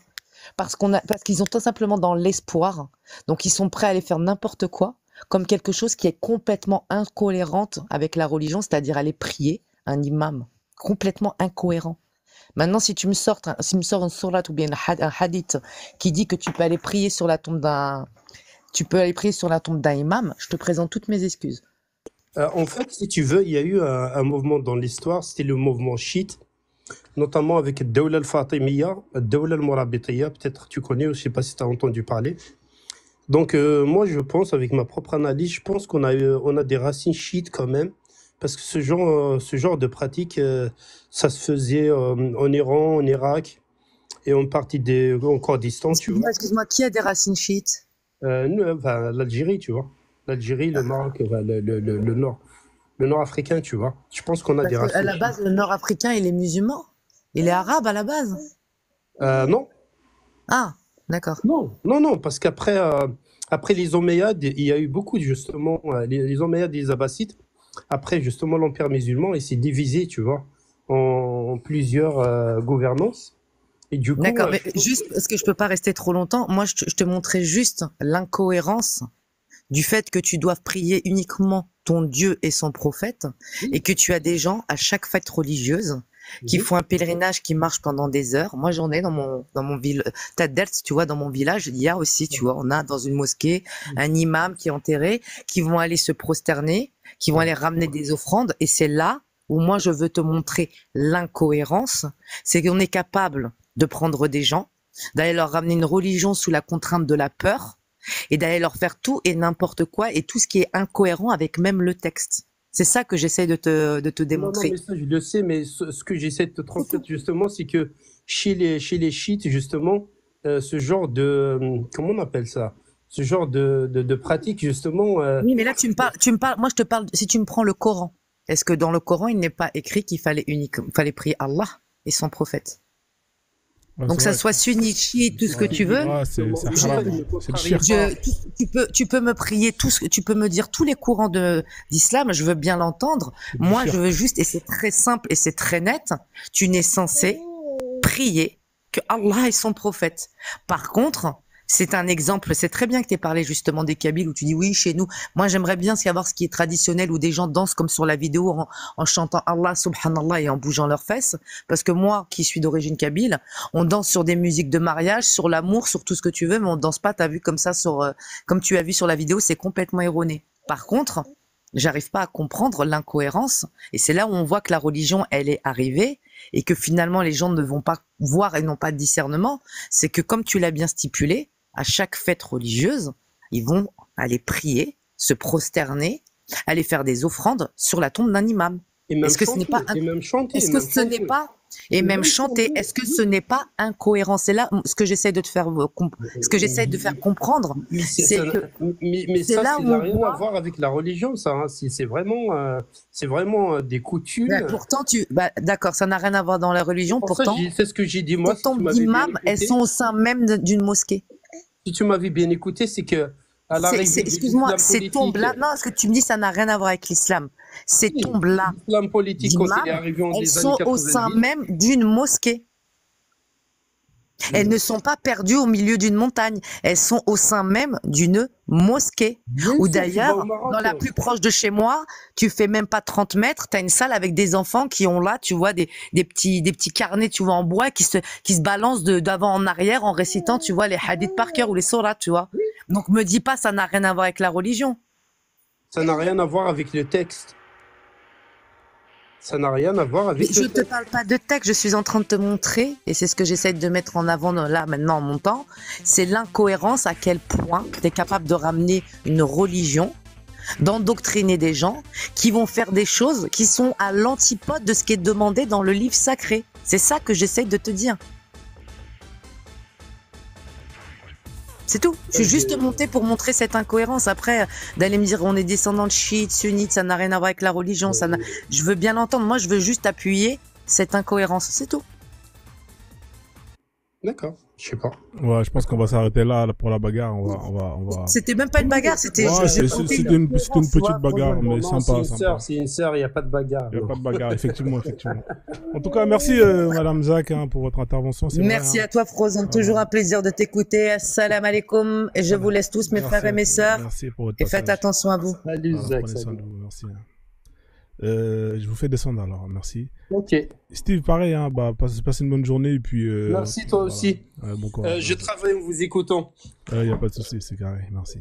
Parce qu'ils ont tout simplement dans l'espoir. Donc, ils sont prêts à aller faire n'importe quoi, comme quelque chose qui est complètement incohérente avec la religion, c'est-à-dire aller prier un imam. Complètement incohérent. Maintenant, si tu me sors une sourate ou bien un hadith qui dit que tu peux aller prier sur la tombe d'un imam, je te présente toutes mes excuses. En fait, si tu veux, il y a eu un mouvement dans l'histoire, c'était le mouvement chiite, notamment avec Dawla al-Fatimiyya, Dawla al-Murabitiyya, peut-être tu connais, je ne sais pas si tu as entendu parler. Donc, moi, je pense, avec ma propre analyse, je pense qu'on a des racines chiites quand même, parce que ce genre de pratique, ça se faisait en Iran, en Irak, et en partie en Kurdistan, tu vois. Excuse-moi, qui a des racines chiites? Enfin, l'Algérie, tu vois. L'Algérie, le Maroc, enfin, le nord africain, tu vois. Je pense qu'on a des racines. À la base, le nord africain, il est musulman. Il est arabe à la base. Non. Ah, d'accord. Non, parce qu'après après les Omeyyades, il y a eu beaucoup, justement, les Omeyyades et les Abbassides. Après, justement, l'Empire musulman, il s'est divisé, tu vois, en plusieurs gouvernances. Et du coup, d'accord, mais juste parce que je peux pas rester trop longtemps, moi, je te montrais juste l'incohérence du fait que tu doives prier uniquement ton Dieu et son prophète, et que tu as des gens à chaque fête religieuse qui font un pèlerinage, qui marche pendant des heures. Moi, j'en ai dans mon Tadert, tu vois, dans mon village, il y a aussi, tu vois, on a dans une mosquée un imam qui est enterré, qui vont aller se prosterner, qui vont aller ramener des offrandes, et c'est là où moi je veux te montrer l'incohérence, c'est qu'on est capable de prendre des gens, d'aller leur ramener une religion sous la contrainte de la peur, et d'aller leur faire tout et n'importe quoi, et tout ce qui est incohérent avec même le texte. C'est ça que j'essaie de te démontrer. Non, mais ça, je le sais, mais ce que j'essaie de te transmettre, justement, c'est que chez les chiites, justement, ce genre de... Comment on appelle ça? Ce genre de pratique, justement... Oui, mais là, tu me parles, moi, je te parle, si tu me prends le Coran, est-ce que dans le Coran, il n'est pas écrit qu'il fallait prier Allah et son prophète? Ouais, donc, ça soit sunnite, chiite, tout ce que tu veux. Ouais, c'est le shirk. Tu peux me prier tu peux me dire tous les courants d'islam, je veux bien l'entendre. Moi, je veux juste, et c'est très simple et c'est très net, tu n'es censé prier que Allah et son prophète. Par contre, c'est un exemple, c'est très bien que tu aies parlé justement des Kabyles où tu dis oui, chez nous, moi j'aimerais bien savoir ce qui est traditionnel où des gens dansent comme sur la vidéo en chantant Allah subhanallah et en bougeant leurs fesses, parce que moi qui suis d'origine kabyle, on danse sur des musiques de mariage, sur l'amour, sur tout ce que tu veux, mais on danse pas, t'as vu comme ça comme tu as vu sur la vidéo, c'est complètement erroné. Par contre, j'arrive pas à comprendre l'incohérence, et c'est là où on voit que la religion, elle est arrivée, et que finalement les gens ne vont pas voir et n'ont pas de discernement, c'est que comme tu l'as bien stipulé, à chaque fête religieuse, ils vont aller prier, se prosterner, aller faire des offrandes sur la tombe d'un imam. Est-ce que ce n'est pas est-ce que ce n'est pas incohérent? C'est là ce que j'essaie de te faire comprendre. C'est ça, mais ça n'a rien à voir avec la religion, ça. Hein. C'est vraiment des coutumes. Ben, pourtant, d'accord, ça n'a rien à voir dans la religion. Pourtant, c'est ce que j'ai dit moi. Les tombes d'imams, elles sont au sein même d'une mosquée. Si tu m'avais bien écouté, c'est que à l'arrivée excuse-moi, ces tombes-là, non, ce que tu me dis, ça n'a rien à voir avec l'islam. Ces tombes-là, l'islam politique, elles sont au sein même d'une mosquée. Elles ne sont pas perdues au milieu d'une montagne. Elles sont au sein même d'une mosquée. Ou d'ailleurs, dans la plus proche de chez moi, tu fais même pas 30 mètres, tu as une salle avec des enfants qui ont là, tu vois, des petits carnets, tu vois, en bois, qui se balancent d'avant en arrière en récitant, tu vois, les hadiths par cœur ou les sourates, tu vois. Donc me dis pas, ça n'a rien à voir avec la religion. Ça n'a rien à voir avec le texte. Ça n'a rien à voir avec. Je ne te parle pas de texte, je suis en train de te montrer, et c'est ce que j'essaie de mettre en avant là maintenant en montant, c'est l'incohérence à quel point tu es capable de ramener une religion, d'endoctriner des gens qui vont faire des choses qui sont à l'antipode de ce qui est demandé dans le livre sacré. C'est ça que j'essaie de te dire. C'est tout. Je suis juste montée pour montrer cette incohérence. Après, d'aller me dire on est descendant de chiites, sunnites, ça n'a rien à voir avec la religion. Je veux bien l'entendre. Moi, je veux juste appuyer cette incohérence. C'est tout. D'accord. Je sais pas. Ouais, je pense qu'on va s'arrêter là pour la bagarre. On va... C'était même pas une bagarre, c'était. Ouais, c'était une petite bagarre, mais sympa. C'est une sœur, il n'y a pas de bagarre. Il n'y a pas de bagarre, effectivement. En tout cas, merci Madame Zak pour votre intervention. Merci à toi, Frozan. Toujours un plaisir de t'écouter. Assalamu alaikum. Et je vous laisse tous, mes frères et mes sœurs. Merci pour votre passage. Et faites attention à vous. Salut Zak. Prenez soin de vous. Merci. Je vous fais descendre alors, merci. Ok. Steve, pareil, hein, passez une bonne journée et puis. Merci toi aussi. Bon courage. Je travaille en vous écoutant. Il n'y a pas de souci, c'est carré, merci.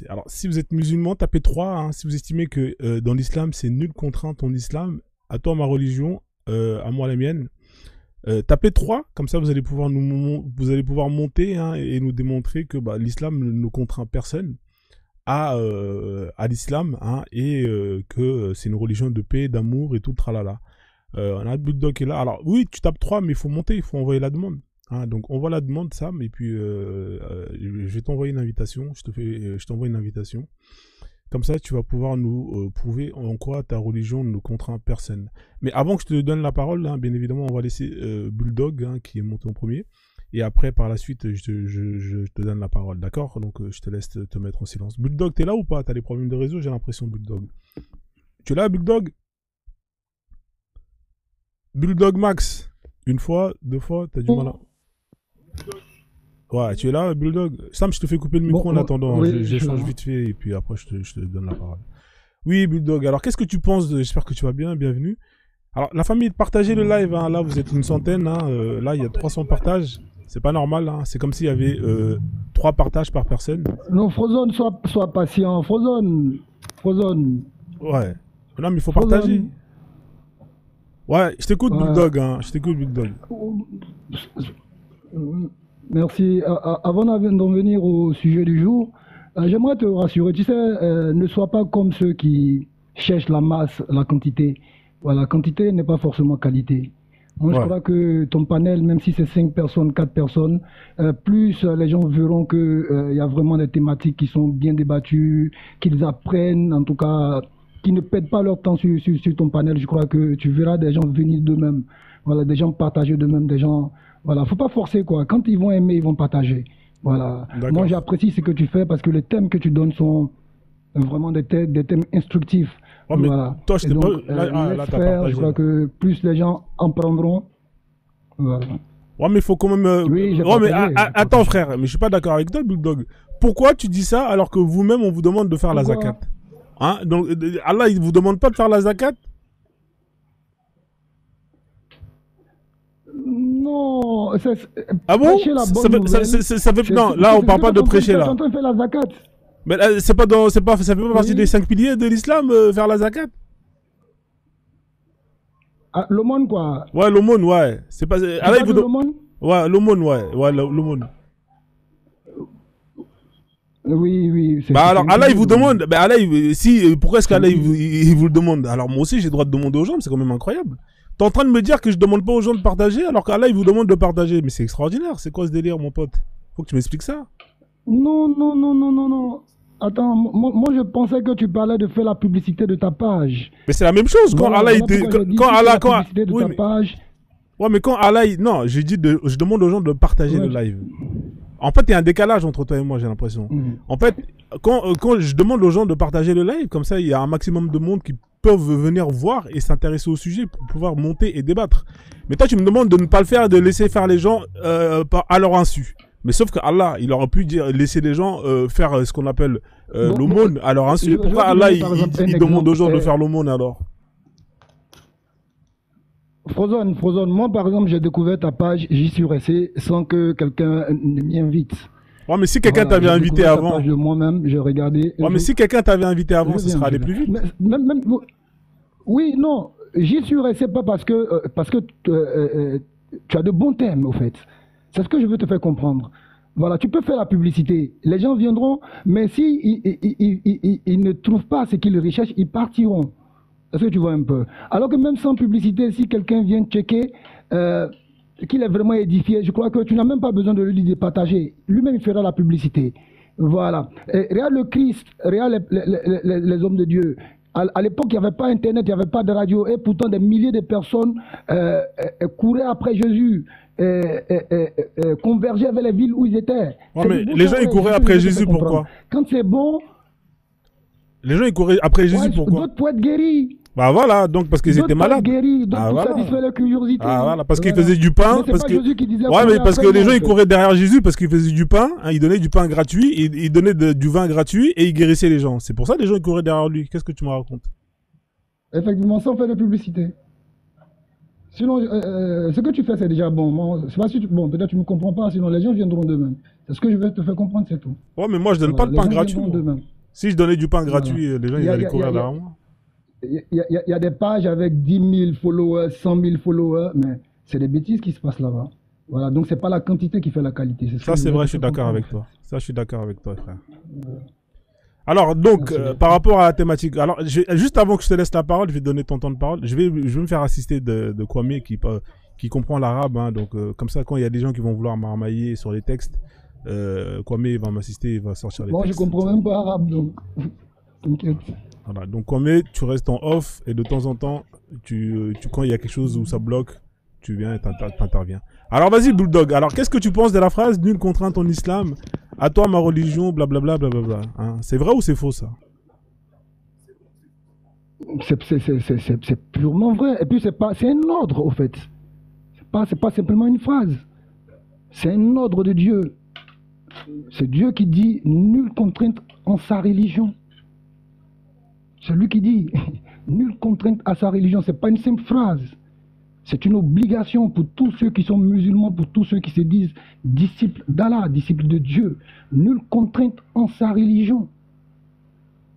Alors, si vous êtes musulman, tapez 3. Hein, si vous estimez que dans l'islam, c'est nulle contrainte en islam, à toi ma religion, à moi la mienne. Tapez 3, comme ça vous allez pouvoir monter hein, et nous démontrer que l'islam ne contraint personne à l'islam hein, et que c'est une religion de paix, d'amour et tout tralala. On a Bulldog qui est là. Alors, oui, tu tapes 3, mais il faut monter, il faut envoyer la demande. Hein, donc, on voit la demande, Sam, et puis je vais t'envoyer une invitation. Je t'envoie une invitation. Comme ça, tu vas pouvoir nous prouver en quoi ta religion ne contraint personne. Mais avant que je te donne la parole, hein, bien évidemment, on va laisser Bulldog, hein, qui est monté en premier. Et après, par la suite, je te donne la parole, d'accord? Donc, je te laisse te mettre en silence. Bulldog, t'es là ou pas? T'as des problèmes de réseau, j'ai l'impression, Bulldog. Tu es là, Bulldog? Bulldog Max. Une fois, deux fois, t'as du mal à... Ouais, tu es là, Bulldog? Sam, je te fais couper le micro en attendant. Oui, j'échange vite fait et puis après, je te donne la parole. Oui, Bulldog. Alors, qu'est-ce que tu penses J'espère que tu vas bien. Bienvenue. Alors, la famille, partagez le live. Hein. Là, vous êtes une centaine. Hein. Là, il y a 300 partages. C'est pas normal. Hein. C'est comme s'il y avait 3 partages par personne. Non, Frozone, sois patient. Frozone. Ouais. Non, mais il faut partager. Ouais, je t'écoute, Bulldog. Hein. Je t'écoute, Bulldog. Merci. Avant d'en venir au sujet du jour, j'aimerais te rassurer. Tu sais, ne sois pas comme ceux qui cherchent la masse, la quantité. Voilà, quantité n'est pas forcément qualité. Moi, je crois que ton panel, même si c'est 5 personnes, 4 personnes, plus les gens verront qu'il y a vraiment des thématiques qui sont bien débattues, qu'ils apprennent, en tout cas, qui ne perdent pas leur temps sur ton panel. Je crois que tu verras des gens venir d'eux-mêmes. Voilà, des gens partager d'eux-mêmes, des gens... Voilà, faut pas forcer, quoi. Quand ils vont aimer, ils vont partager. Voilà. Moi, j'apprécie ce que tu fais parce que les thèmes que tu donnes sont vraiment des thèmes instructifs. Oh, mais voilà. Toi, je t'ai pas... laisse faire, je crois que plus les gens en prendront. Voilà. Ouais, mais il faut quand même... Oui, mais attends, frère, mais je suis pas d'accord avec toi, Bulldog. Pourquoi tu dis ça alors que vous-même, on vous demande de faire la zakat? Hein? Donc, Allah, il vous demande pas de faire la zakat? Non, ah bon? Ça fait non, là on parle pas de prêcher là. Tu faire la zakat. Mais ça fait pas partie des 5 piliers de l'islam faire la zakat. Ah, l'aumône quoi. Ouais, l'aumône, ouais. C'est pas Allah, il vous l'aumône. Ouais, l'aumône, ouais, l'aumône. Oui. Bah alors Allah il vous demande, bah Allah pourquoi est-ce qu'Allah il vous le demande? Alors moi aussi j'ai le droit de demander aux gens, c'est quand même incroyable. T'es en train de me dire que je demande pas aux gens de partager alors qu'Allah il vous demande de partager. Mais c'est extraordinaire, c'est quoi ce délire mon pote? Faut que tu m'expliques ça. Non. Attends, moi je pensais que tu parlais de faire la publicité de ta page. Mais c'est la même chose quand Allah il page. Ouais mais quand Allah non, je demande aux gens de partager le live. En fait, il y a un décalage entre toi et moi, j'ai l'impression. En fait, quand je demande aux gens de partager le live, comme ça, il y a un maximum de monde qui peuvent venir voir et s'intéresser au sujet pour pouvoir monter et débattre. Mais toi, tu me demandes de ne pas le faire et de laisser faire les gens à leur insu. Mais sauf que Allah, il aurait pu laisser les gens faire ce qu'on appelle l'aumône à leur insu. Pourquoi Allah, il demande aux gens de faire l'aumône alors? Frozone, moi par exemple j'ai découvert ta page, j'y suis resté sans que quelqu'un ne m'y invite. Ouais, mais si quelqu'un t'avait invité avant. Moi-même, j'ai regardé. Ouais, mais si quelqu'un t'avait invité avant, ça serait allé plus vite. Oui, non, j'y suis resté pas parce que tu as de bons thèmes au fait. C'est ce que je veux te faire comprendre. Voilà, tu peux faire la publicité, les gens viendront, mais si ils ne trouvent pas ce qu'ils recherchent, ils partiront. Est-ce que tu vois un peu? Alors que même sans publicité, si quelqu'un vient checker qu'il est vraiment édifié, je crois que tu n'as même pas besoin de lui dire de partager. Lui-même, il fera la publicité. Voilà. Et regarde le Christ, regarde les hommes de Dieu. À l'époque, il n'y avait pas Internet, il n'y avait pas de radio. Et pourtant, des milliers de personnes couraient après Jésus, convergeaient vers les villes où ils étaient. Ouais, mais les gens, ils couraient après Jésus, pourquoi? Quand c'est bon... Les gens, ils couraient après Jésus, pourquoi? D'autres pour être guéris. Bah voilà, donc parce qu'ils étaient malades. Guéris, donc pour satisfaire leur curiosité. Ah voilà, parce qu'ils faisaient du pain. Parce que... Ouais, mais parce que les gens, ils couraient derrière Jésus parce qu'ils faisaient du pain, hein, ils donnaient du pain gratuit, ils donnaient du vin gratuit et ils guérissaient les gens. C'est pour ça que les gens, ils couraient derrière lui. Qu'est-ce que tu me racontes? Effectivement, sans faire de publicité. Sinon, ce que tu fais, c'est déjà bon. C'est pas si bon, peut-être tu ne me comprends pas, sinon les gens viendront d'eux-mêmes. C'est ce que je vais te faire comprendre, c'est tout. Ouais, mais moi, je donne pas de pain gratuit. Si je donnais du pain gratuit, les gens, ils allaient courir derrière moi. Il y a des pages avec 10 000 followers, 100 000 followers, mais c'est des bêtises qui se passent là-bas. Voilà, donc c'est pas la quantité qui fait la qualité. Ça, c'est vrai, je suis d'accord avec toi. Ça, je suis d'accord avec toi, frère. Alors, donc, Merci. par rapport à la thématique, alors, juste avant que je te laisse la parole, je vais te donner ton temps de parole. Je vais me faire assister de Kwame qui comprend l'arabe, hein, donc, comme ça, quand il y a des gens qui vont vouloir m'armailler sur les textes, Kwame va m'assister, il va sortir les Moi, je textes. comprends même pas arabe, donc t'inquiète. Voilà, donc Kwame, tu restes en off et de temps en temps, quand il y a quelque chose où ça bloque, tu viens et t'interviens. Alors vas-y Bulldog, alors qu'est-ce que tu penses de la phrase nulle contrainte en islam, à toi ma religion, blablabla, blablabla, hein, c'est vrai ou c'est faux ça? C'est purement vrai. Et puis, c'est un ordre, au fait. C'est pas simplement une phrase. C'est un ordre de Dieu. C'est Dieu qui dit nulle contrainte en sa religion. C'est lui qui dit nulle contrainte à sa religion. C'est pas une simple phrase. C'est une obligation pour tous ceux qui sont musulmans, pour tous ceux qui se disent disciples d'Allah, disciples de Dieu. Nulle contrainte en sa religion.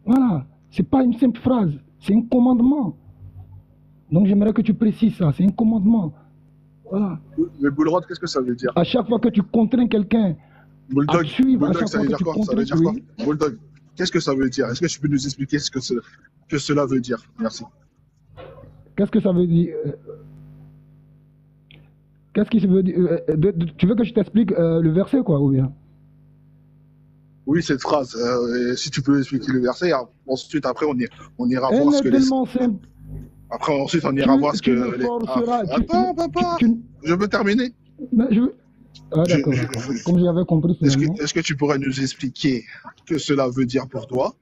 Voilà. C'est pas une simple phrase. C'est un commandement. Donc j'aimerais que tu précises ça. C'est un commandement. Voilà. Mais Bullrod, qu'est-ce que ça veut dire? À chaque fois que tu contrains quelqu'un à Bulldog, suivre, à Bulldog, chaque ça fois veut que dire tu quoi? Ça contrains, veut dire quoi? oui. Bulldog, qu'est-ce que ça veut dire? Est-ce que tu peux nous expliquer ce que cela veut dire? Merci. Qu'est-ce que ça veut dire? Qu'est-ce qui veut dire? Tu veux que je t'explique le verset, quoi, ou bien? Oui, cette phrase. Si tu peux expliquer le verset, ensuite après on ira Elle voir ce est que les. tellement simple. Après ensuite on ira voir ce Tu que me les. forceras. Attends, papa, je veux terminer. Mais ah, Je- d'accord, je- d'accord. Comme j'avais compris finalement. Est-ce que tu pourrais nous expliquer ce que cela veut dire pour toi?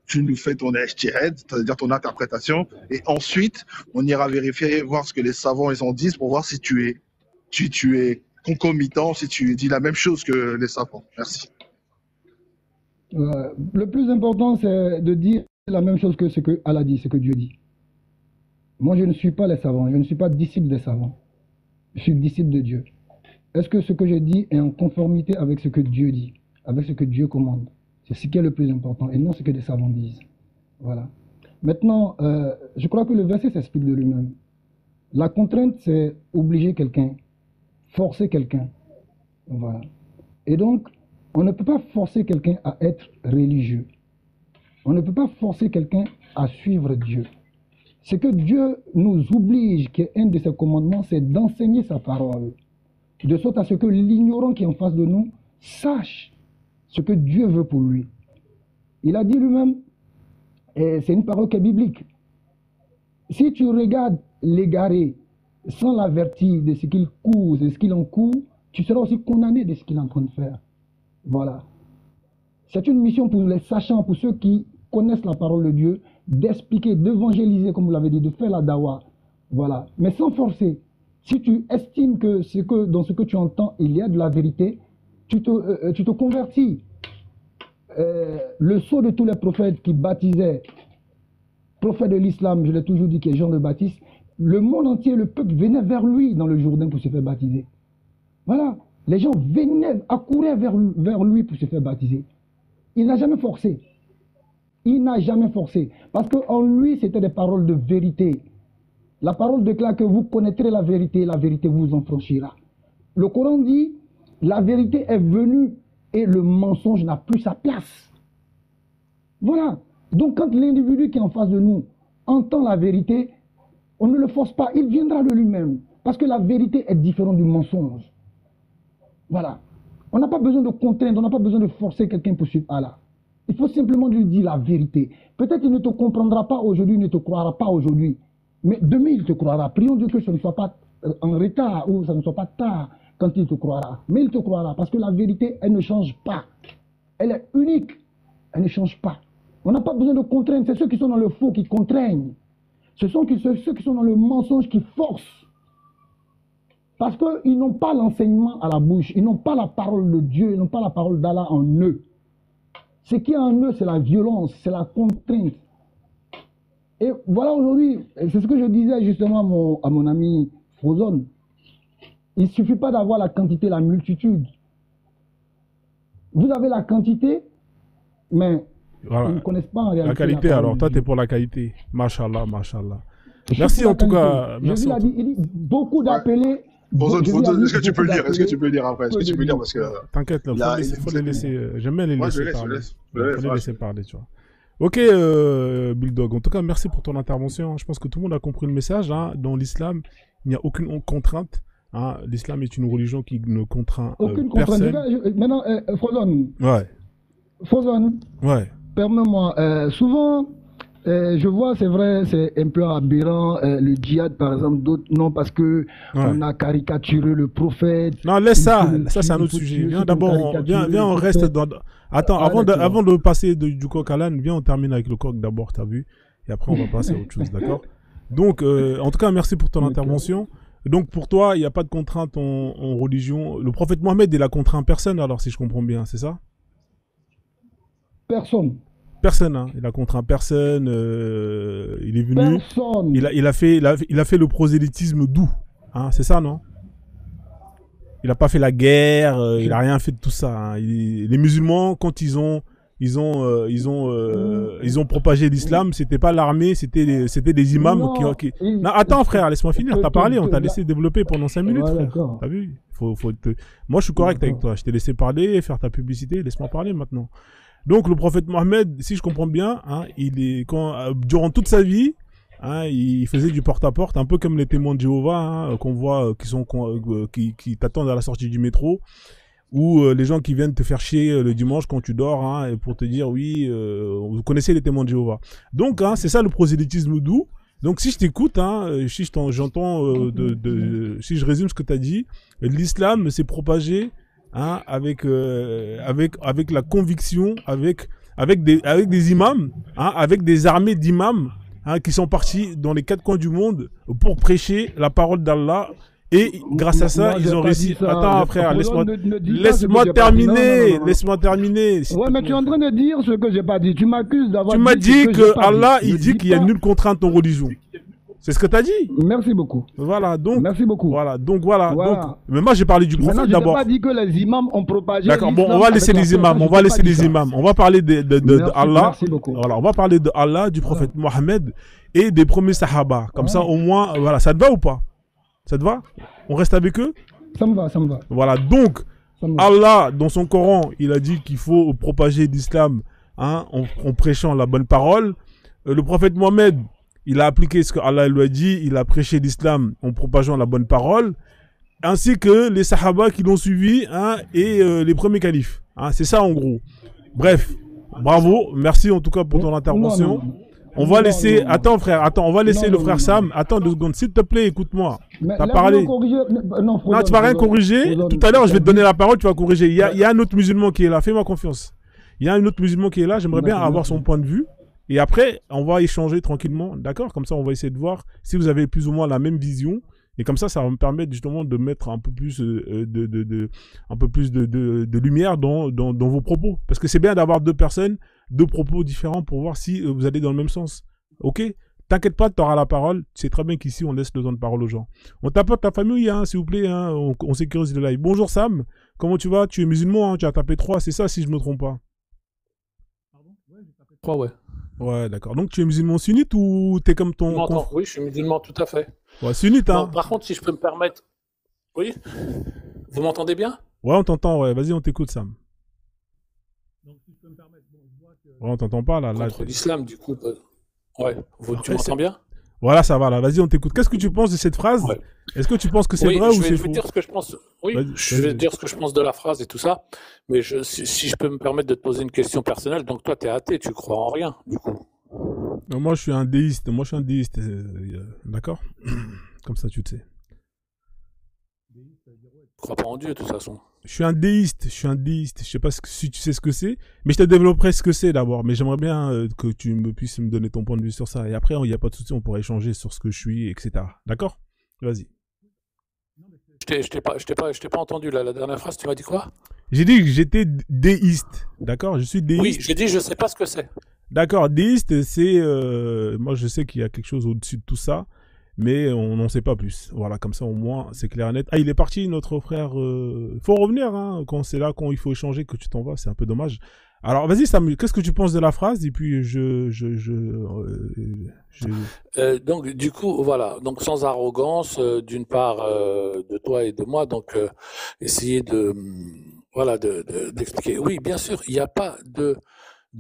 Tu nous fais ton ijtihad, c'est-à-dire ton interprétation, et ensuite on ira vérifier, voir ce que les savants ils en disent pour voir si tu es concomitant, si tu dis la même chose que les savants. Merci. Le plus important, c'est de dire la même chose que ce que Allah dit, ce que Dieu dit. Moi, je ne suis pas les savants, je ne suis pas disciple des savants. Je suis disciple de Dieu. Est-ce que ce que je dis est en conformité avec ce que Dieu dit, avec ce que Dieu commande? C'est ce qui est le plus important et non ce que les savants disent. Voilà. Maintenant, je crois que le verset s'explique de lui-même. La contrainte, c'est obliger quelqu'un, forcer quelqu'un. Voilà. Et donc, on ne peut pas forcer quelqu'un à être religieux. On ne peut pas forcer quelqu'un à suivre Dieu. Ce que Dieu nous oblige, qui est un de ses commandements, c'est d'enseigner sa parole. De sorte à ce que l'ignorant qui est en face de nous sache ce que Dieu veut pour lui. Il a dit lui-même, et c'est une parole qui est biblique, si tu regardes l'égaré sans l'avertir de ce qu'il cause et ce qu'il en court, tu seras aussi condamné de ce qu'il est en train de faire. Voilà. C'est une mission pour les sachants, pour ceux qui connaissent la parole de Dieu, d'expliquer, d'évangéliser, comme vous l'avez dit, de faire la dawa. Voilà. Mais sans forcer. Si tu estimes que, dans ce que tu entends, il y a de la vérité, tu te convertis. Le sceau de tous les prophètes qui baptisaient, prophète de l'islam, je l'ai toujours dit, qui est Jean le Baptiste, le monde entier, le peuple venait vers lui dans le Jourdain pour se faire baptiser. Voilà. Les gens accouraient vers lui pour se faire baptiser. Il n'a jamais forcé. Il n'a jamais forcé. Parce qu'en lui, c'était des paroles de vérité. La parole déclare que vous connaîtrez la vérité vous en franchira. Le Coran dit, la vérité est venue et le mensonge n'a plus sa place. Voilà. Donc quand l'individu qui est en face de nous entend la vérité, on ne le force pas, il viendra de lui-même. Parce que la vérité est différente du mensonge. Voilà. On n'a pas besoin de contraindre, on n'a pas besoin de forcer quelqu'un pour suivre Allah. Il faut simplement lui dire la vérité. Peut-être qu'il ne te comprendra pas aujourd'hui, il ne te croira pas aujourd'hui. Mais demain, il te croira. Prions Dieu que ce ne soit pas en retard ou ça ne soit pas tard quand il te croira. Mais il te croira parce que la vérité, elle ne change pas. Elle est unique. Elle ne change pas. On n'a pas besoin de contraindre. C'est ceux qui sont dans le faux qui contraignent. Ce sont ceux qui sont dans le mensonge qui forcent. Parce qu'ils n'ont pas l'enseignement à la bouche. Ils n'ont pas la parole de Dieu. Ils n'ont pas la parole d'Allah en eux. Ce qui est en eux, c'est la violence, c'est la contrainte. Et voilà aujourd'hui, c'est ce que je disais justement à mon ami Frozone. Il ne suffit pas d'avoir la quantité, la multitude. Vous avez la quantité, mais voilà. Ils ne connaissent pas en réalité la qualité. Alors, toi, tu es pour la qualité. Mashallah, mashallah. Merci en tout cas. Merci beaucoup d'appelés Est-ce que tu peux le dire? Est-ce que tu peux le dire après? Est-ce que tu peux le dire parce que T'inquiète, il faut les laisser. J'aime bien les moi laisser je laisse, parler. je laisse. Faut les laisser parler, tu vois. Ok, Bulldog. En tout cas, merci pour ton intervention. Je pense que tout le monde a compris le message. Hein. Dans l'islam, il n'y a aucune contrainte. Hein. L'islam est une religion qui ne contraint aucune contrainte. personne. Maintenant, Frozone. Ouais. Frozone. Ouais. Permets-moi. Souvent, je vois, c'est vrai, c'est un peu aberrant, le djihad, par exemple, d'autres non, parce que on a caricaturé le prophète. Non, laisse ça. Ça, c'est un autre sujet. Viens d'abord, viens, on reste dans... Attends, avant de passer du coq à l'âne, viens, on termine avec le coq d'abord, t'as vu? Et après, on va passer à autre chose, d'accord? Donc, en tout cas, merci pour ton intervention. Donc, pour toi, il n'y a pas de contrainte en religion. Le prophète Mohammed, il a contraint personne, alors, si je comprends bien, c'est ça? Personne. Personne, hein. Il a contraint personne. Il est venu. Personne. Il a fait le prosélytisme doux. Hein, c'est ça, non? Il n'a pas fait la guerre. Il n'a rien fait de tout ça. Hein. Les musulmans, quand ils ont propagé l'islam, c'était pas l'armée, c'était des imams qui... Non, attends, frère, laisse-moi finir. T'as parlé, on t'a laissé développer pendant 5 minutes, frère. T'as vu? Moi, je suis correct avec toi. Je t'ai laissé parler, faire ta publicité. Laisse-moi parler maintenant. Donc, le prophète Mohammed, si je comprends bien, hein, durant toute sa vie, hein, il faisait du porte-à-porte, un peu comme les témoins de Jéhovah, hein, qu'on voit, qui t'attendent à la sortie du métro, ou les gens qui viennent te faire chier le dimanche quand tu dors, hein, pour te dire, oui, vous connaissez les témoins de Jéhovah. Donc, hein, c'est ça le prosélytisme doux. Donc, si je t'écoute, hein, si j'entends, si je résume ce que tu as dit, l'islam s'est propagé, hein, avec la conviction, avec des imams, hein, avec des armées d'imams, hein, qui sont partis dans les 4 coins du monde pour prêcher la parole d'Allah. Et grâce à ça, ils ont réussi. Attends, frère, laisse-moi terminer. Laisse-moi terminer. Ouais, mais tu es en train de dire ce que j'ai pas dit. Tu m'accuses d'avoir. Tu m'as dit que Allah, il dit qu'il y a nulle contrainte en religion. C'est ce que tu as dit. Merci beaucoup. Voilà, donc. Merci beaucoup. Voilà. Donc, mais moi, j'ai parlé du prophète d'abord. Je n'ai pas dit que les imams ont propagé. D'accord, bon, on va laisser les imams. On va laisser les imams. On va parler de Allah. Merci beaucoup. Voilà, on va parler de Allah, du prophète Mohammed et des premiers sahaba. Comme ça, au moins, voilà, ça te va ou pas? Ça te va? On reste avec eux? Ça me va, ça me va. Voilà, donc, Allah, dans son Coran, il a dit qu'il faut propager l'islam, hein, en prêchant la bonne parole. Le prophète Mohammed, il a appliqué ce que Allah lui a dit, il a prêché l'islam en propageant la bonne parole, ainsi que les sahaba qui l'ont suivi, hein, et les premiers califes. Hein, c'est ça en gros. Bref, bravo, merci en tout cas pour ton intervention. On va laisser... Attends, frère, on va laisser le frère Sam. Attends 2 secondes. S'il te plaît, écoute-moi. T'as parlé. Non, tu vas rien corriger. Tout à l'heure, je vais te donner la parole, tu vas corriger. Il y a un autre musulman qui est là. Fais-moi confiance. Il y a un autre musulman qui est là. J'aimerais bien avoir son point de vue. Et après, on va échanger tranquillement. D'accord? Comme ça, on va essayer de voir si vous avez plus ou moins la même vision. Et comme ça va me permettre justement de mettre un peu plus de lumière dans vos propos. Parce que c'est bien d'avoir 2 personnes, 2 propos différents pour voir si vous allez dans le même sens. Ok? T'inquiète pas, tu auras la parole. C'est très bien qu'ici, on laisse le temps de parole aux gens. On tapote ta famille, hein, s'il vous plaît. Hein, on sécurise le live. Bonjour Sam, comment tu vas? Tu es musulman, hein, tu as tapé 3, c'est ça si je me trompe pas? Pardon? Ouais, j'ai tapé 3, ouais. Ouais, d'accord. Donc tu es musulman sunnite ou t'es comme ton... Oui, je suis musulman, tout à fait. Ouais, sunnite, hein. Bon, par contre, si je peux me permettre... Oui? Vous m'entendez bien? Ouais, on t'entend, ouais. Vas-y, on t'écoute, Sam. Donc, si je peux me permettre, bon, je vois que... Ouais, on t'entend pas, là. Contre l'islam, du coup... Ouais, tu m'entends bien? Voilà, ça va, là. Vas-y, on t'écoute. Qu'est-ce que tu penses de cette phrase? Ouais. Est-ce que tu penses que c'est vrai ou c'est faux? Je vais dire ce que je pense. Oui, je vais dire ce que je pense de la phrase et tout ça. Mais si je peux me permettre de te poser une question personnelle, donc toi, t'es athée, tu crois en rien, du coup. Non, moi, je suis un déiste. D'accord? Comme ça, tu le sais. Je crois pas en Dieu, de toute façon. Je suis un déiste. Je sais pas si tu sais ce que c'est, mais je te développerai ce que c'est d'abord. Mais j'aimerais bien que tu puisses me donner ton point de vue sur ça. Et après, il n'y a pas de souci, on pourra échanger sur ce que je suis, etc. D'accord? Vas-y. Je t'ai pas entendu là. La dernière phrase, tu m'as dit quoi? J'ai dit que j'étais déiste. D'accord? Je suis déiste. Oui, j'ai dit je sais pas ce que c'est. D'accord, déiste, c'est... moi, je sais qu'il y a quelque chose au-dessus de tout ça, mais on n'en sait pas plus. Voilà, comme ça, au moins, c'est clair et net. Ah, il est parti, notre frère... faut revenir, hein, quand c'est là, quand il faut échanger, que tu t'en vas, c'est un peu dommage. Alors, vas-y, Sam, qu'est-ce que tu penses de la phrase? Et puis, donc, du coup, voilà. Donc, sans arrogance, d'une part, de toi et de moi. Donc, essayer voilà, d'expliquer. Oui, bien sûr, il n'y a pas de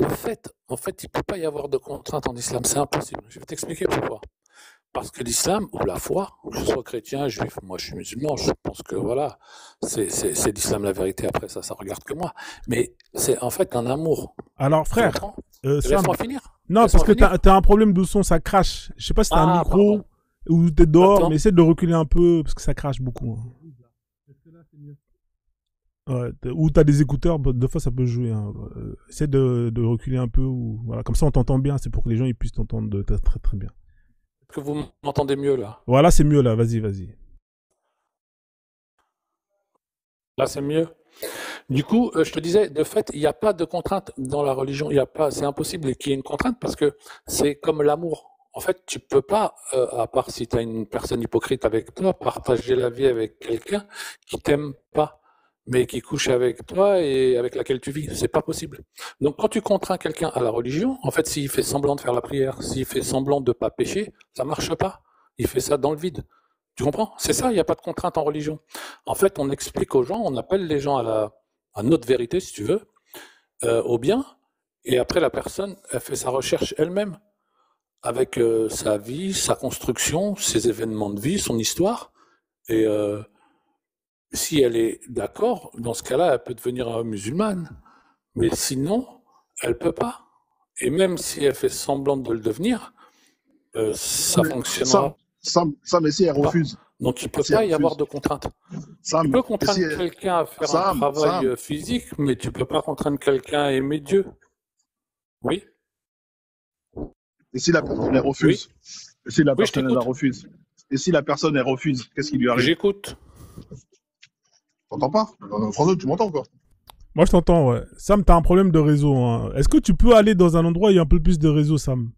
fait. En fait, il ne peut pas y avoir de contrainte en islam. C'est impossible. Je vais t'expliquer pourquoi. Parce que l'islam, ou la foi, que ce soit chrétien, juif, moi je suis musulman, je pense que voilà, c'est l'islam la vérité, après ça regarde que moi. Mais c'est en fait un amour. Alors frère, Sam, laisse-moi finir. Non, parce que t'as un problème de son, ça crache. Je sais pas si t'as un micro ou t'es dehors, mais essaie de reculer un peu, parce que ça crache beaucoup. Ouais, ou t'as des écouteurs, deux fois ça peut jouer. Hein. Essaie de reculer un peu, ou voilà, comme ça on t'entend bien, c'est pour que les gens ils puissent t'entendre très très bien. Est-ce que vous m'entendez mieux là? Voilà, c'est mieux là, vas-y. Là, c'est mieux. Du coup, je te disais, de fait, il n'y a pas de contrainte dans la religion. C'est impossible qu'il y ait une contrainte parce que c'est comme l'amour. En fait, tu peux pas, à part si tu as une personne hypocrite avec toi, partager la vie avec quelqu'un qui t'aime pas, mais qui couche avec toi et avec laquelle tu vis. C'est pas possible. Donc, quand tu contrains quelqu'un à la religion, en fait, s'il fait semblant de faire la prière, s'il fait semblant de pas pécher, ça marche pas. Il fait ça dans le vide. Tu comprends? C'est ça, il n'y a pas de contrainte en religion. En fait, on explique aux gens, on appelle les gens à notre vérité, si tu veux, au bien, et après, la personne, elle fait sa recherche elle-même, avec sa vie, sa construction, ses événements de vie, son histoire, et si elle est d'accord, dans ce cas-là, elle peut devenir musulmane. Mais sinon, elle peut pas. Et même si elle fait semblant de le devenir, ça fonctionnera. Ça, mais si elle refuse. Donc il ne peut pas y avoir de contrainte. Tu peux contraindre quelqu'un à faire un travail physique, mais tu ne peux pas contraindre quelqu'un à aimer Dieu. Oui. Et si la personne elle refuse? Et si la personne elle refuse? Et si la personne elle refuse, qu'est-ce qui lui arrive? J'écoute. T'entends pas? François, tu m'entends quoi? Moi je t'entends, ouais. Sam, t'as un problème de réseau. Hein. Est-ce que tu peux aller dans un endroit où il y a un peu plus de réseau, Sam?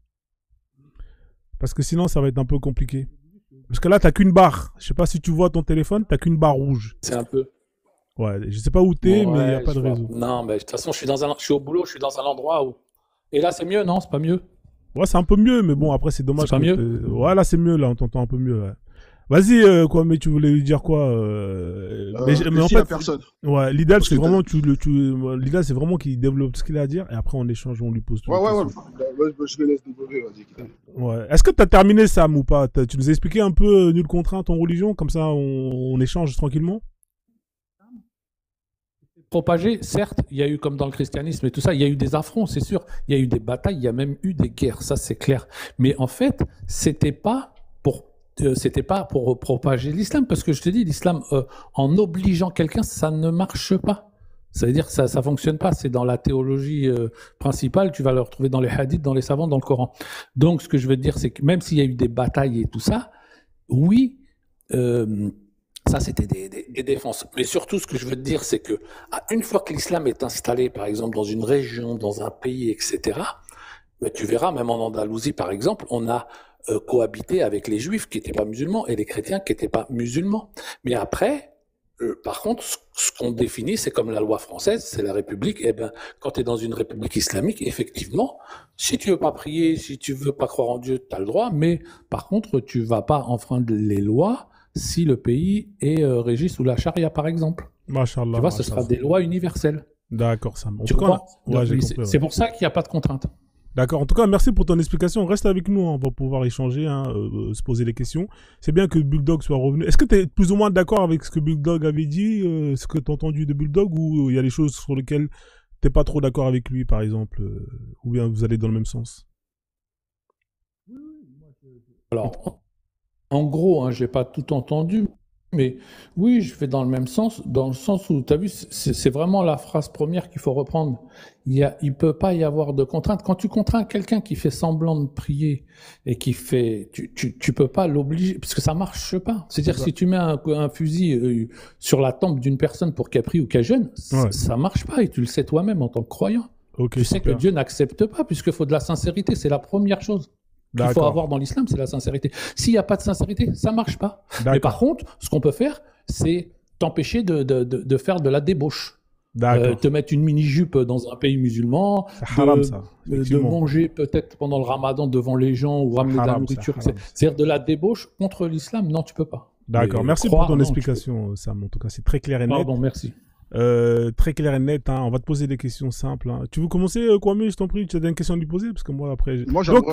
Parce que sinon ça va être un peu compliqué. Parce que là t'as qu'une barre. Je sais pas si tu vois ton téléphone, t'as qu'une barre rouge. C'est un peu. Ouais, je sais pas où t'es, mais il n'y a pas de réseau. Non, mais de toute façon je suis au boulot, je suis dans un endroit où... Et là c'est mieux, non? C'est pas mieux? Ouais, c'est un peu mieux, mais bon, après c'est dommage. C'est pas mieux? Ouais, là c'est mieux, là on t'entend un peu mieux. Ouais. Vas-y, quoi, mais tu voulais lui dire quoi mais en fait, la personne. Ouais, l'idéal c'est vraiment l'idéal c'est vraiment qu'il développe ce qu'il a à dire et après on échange, on lui pose tout. Ouais, je le laisse développer, vas-y. Ouais. Est-ce que t'as terminé Sam ou pas? Tu nous as expliqué un peu nulle contrainte en religion, comme ça on échange tranquillement. Propagé, certes, il y a eu comme dans le christianisme et tout ça, il y a eu des affronts, c'est sûr, il y a eu des batailles, il y a même eu des guerres, ça c'est clair. Mais en fait, c'était pas pour propager l'islam, parce que je te dis, l'islam, en obligeant quelqu'un, ça ne marche pas. Ça veut dire que ça fonctionne pas. C'est dans la théologie principale, tu vas le retrouver dans les hadiths, dans les savants, dans le Coran. Donc, ce que je veux te dire, c'est que même s'il y a eu des batailles et tout ça, oui, ça c'était des défenses. Mais surtout, ce que je veux te dire, c'est que une fois que l'islam est installé, par exemple, dans une région, dans un pays, etc., mais tu verras, même en Andalousie, par exemple, on a cohabiter avec les juifs qui n'étaient pas musulmans et les chrétiens qui n'étaient pas musulmans. Mais après, par contre, ce qu'on définit, c'est comme la loi française, c'est la République. Eh ben, quand tu es dans une République islamique, effectivement, si tu veux pas prier, si tu veux pas croire en Dieu, tu as le droit, mais par contre, tu vas pas enfreindre les lois si le pays est régi sous la charia, par exemple. Machallah. Tu vois, ce sera des lois universelles. D'accord, ça. Tu comprends? C'est pour ça qu'il n'y a pas de contrainte. D'accord. En tout cas, merci pour ton explication. Reste avec nous, hein. On va pouvoir échanger, hein, se poser des questions. C'est bien que Bulldog soit revenu. Est-ce que tu es plus ou moins d'accord avec ce que Bulldog avait dit, ce que tu as entendu de Bulldog, ou il y a des choses sur lesquelles tu n'es pas trop d'accord avec lui, par exemple, ou bien vous allez dans le même sens? Alors, en gros, hein, je n'ai pas tout entendu, mais oui, je vais dans le même sens, dans le sens où, tu as vu, c'est vraiment la phrase première qu'il faut reprendre. Il peut pas y avoir de contrainte. Quand tu contrains quelqu'un qui fait semblant de prier et qui fait, tu peux pas l'obliger, parce que ça marche pas. C'est-à-dire que si tu mets un fusil sur la tempe d'une personne pour qu'elle prie ou qu'elle jeûne, ça marche pas, et tu le sais toi-même en tant que croyant. Okay, tu sais que Dieu n'accepte pas, puisqu'il faut de la sincérité, c'est la première chose qu'il faut avoir dans l'islam, c'est la sincérité. S'il n'y a pas de sincérité, ça marche pas. Mais par contre, ce qu'on peut faire, c'est t'empêcher de faire de la débauche. D'accord. te mettre une mini-jupe dans un pays musulman, C'est haram, ça. de Effectivement. manger peut-être pendant le ramadan devant les gens ou ramener de la haram, nourriture. c'est haram. C'est-à-dire de la débauche contre l'islam. Non, tu peux pas. D'accord. Mais Merci croire, pour ton non, tu explication, Sam. En tout cas, c'est très clair et peux pas. net. Pardon, merci. Très clair et net. Hein. On va te poser des questions simples. Hein. Tu veux commencer, Kwame, je t'en prie. Tu as une question à lui poser parce que moi, après. Moi, Donc,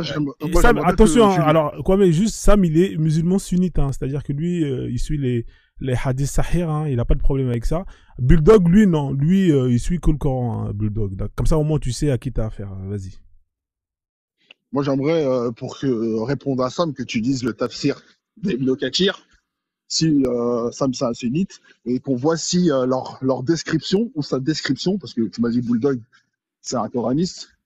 j'aimerais Sam, bien attention. que Hein, alors, Kwame, juste Sam, il est musulman sunnite. Hein. C'est-à-dire que lui, il suit les hadiths sahih. Hein. Il n'a pas de problème avec ça. Bulldog, lui, non. Lui, il suit que le Coran, hein, Bulldog. Comme ça, au moins, tu sais à qui t'as affaire. Vas-y. Moi, j'aimerais, pour répondre à Sam, que tu dises le tafsir d'Ibn Kathir, si Sam c'est un sunnite, et qu'on voit si leur description, ou sa description, parce que tu m'as dit Bulldog, c'est un coraniste,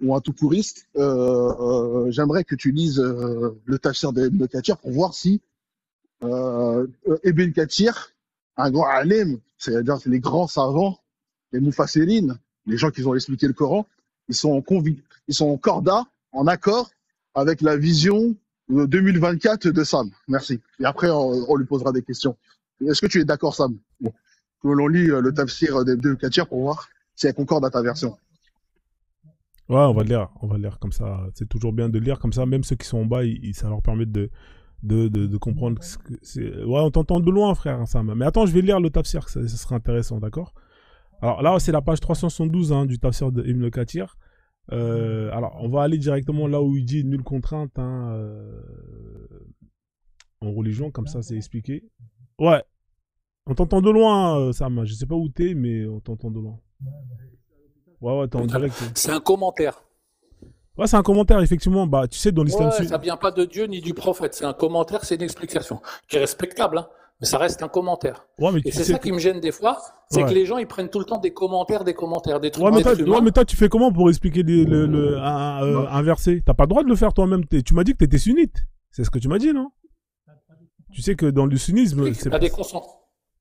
ou un tout-couriste, j'aimerais que tu lises le tafsir d'Ibn Kathir pour voir si Ibn Kathir, un grand alim, c'est-à-dire c'est les grands savants, les mufassirines, les gens qui ont expliqué le Coran, ils sont en corda, en accord avec la vision 2024 de Sam. Merci. Et après, on lui posera des questions. Est-ce que tu es d'accord, Sam? Bon. Que l'on lit le tafsir de Kathir pour voir si elle concorde à ta version. Ouais, on va le lire. On va le lire comme ça. C'est toujours bien de le lire comme ça. Même ceux qui sont en bas, ça leur permet de comprendre. Ouais, on t'entend de loin, frère, Sam. Mais attends, je vais lire le tafsir. Ça sera intéressant, d'accord? Alors là, c'est la page 372 hein, du tafsir de Ibn Kathir. Alors, on va aller directement là où il dit nulle contrainte hein, en religion, comme ça c'est expliqué. Ouais, on t'entend de loin, Sam. Je sais pas où t'es, mais on t'entend de loin. Ouais, t'es en direct. C'est un commentaire. Ouais, c'est un commentaire, effectivement. Bah, tu sais, dans l'islam. Ouais, ça vient pas de Dieu ni du prophète. C'est un commentaire, c'est une explication qui est respectable, hein, mais ça reste un commentaire. Ouais, mais et c'est ça qui me gêne des fois, c'est que les gens ils prennent tout le temps des commentaires, des trucs. Ouais, mais toi, tu fais comment pour expliquer un verset? T'as pas le droit de le faire toi-même. Tu m'as dit que t'étais sunnite. C'est ce que tu m'as dit, non? Tu sais que dans le sunnisme, c'est pas des consents.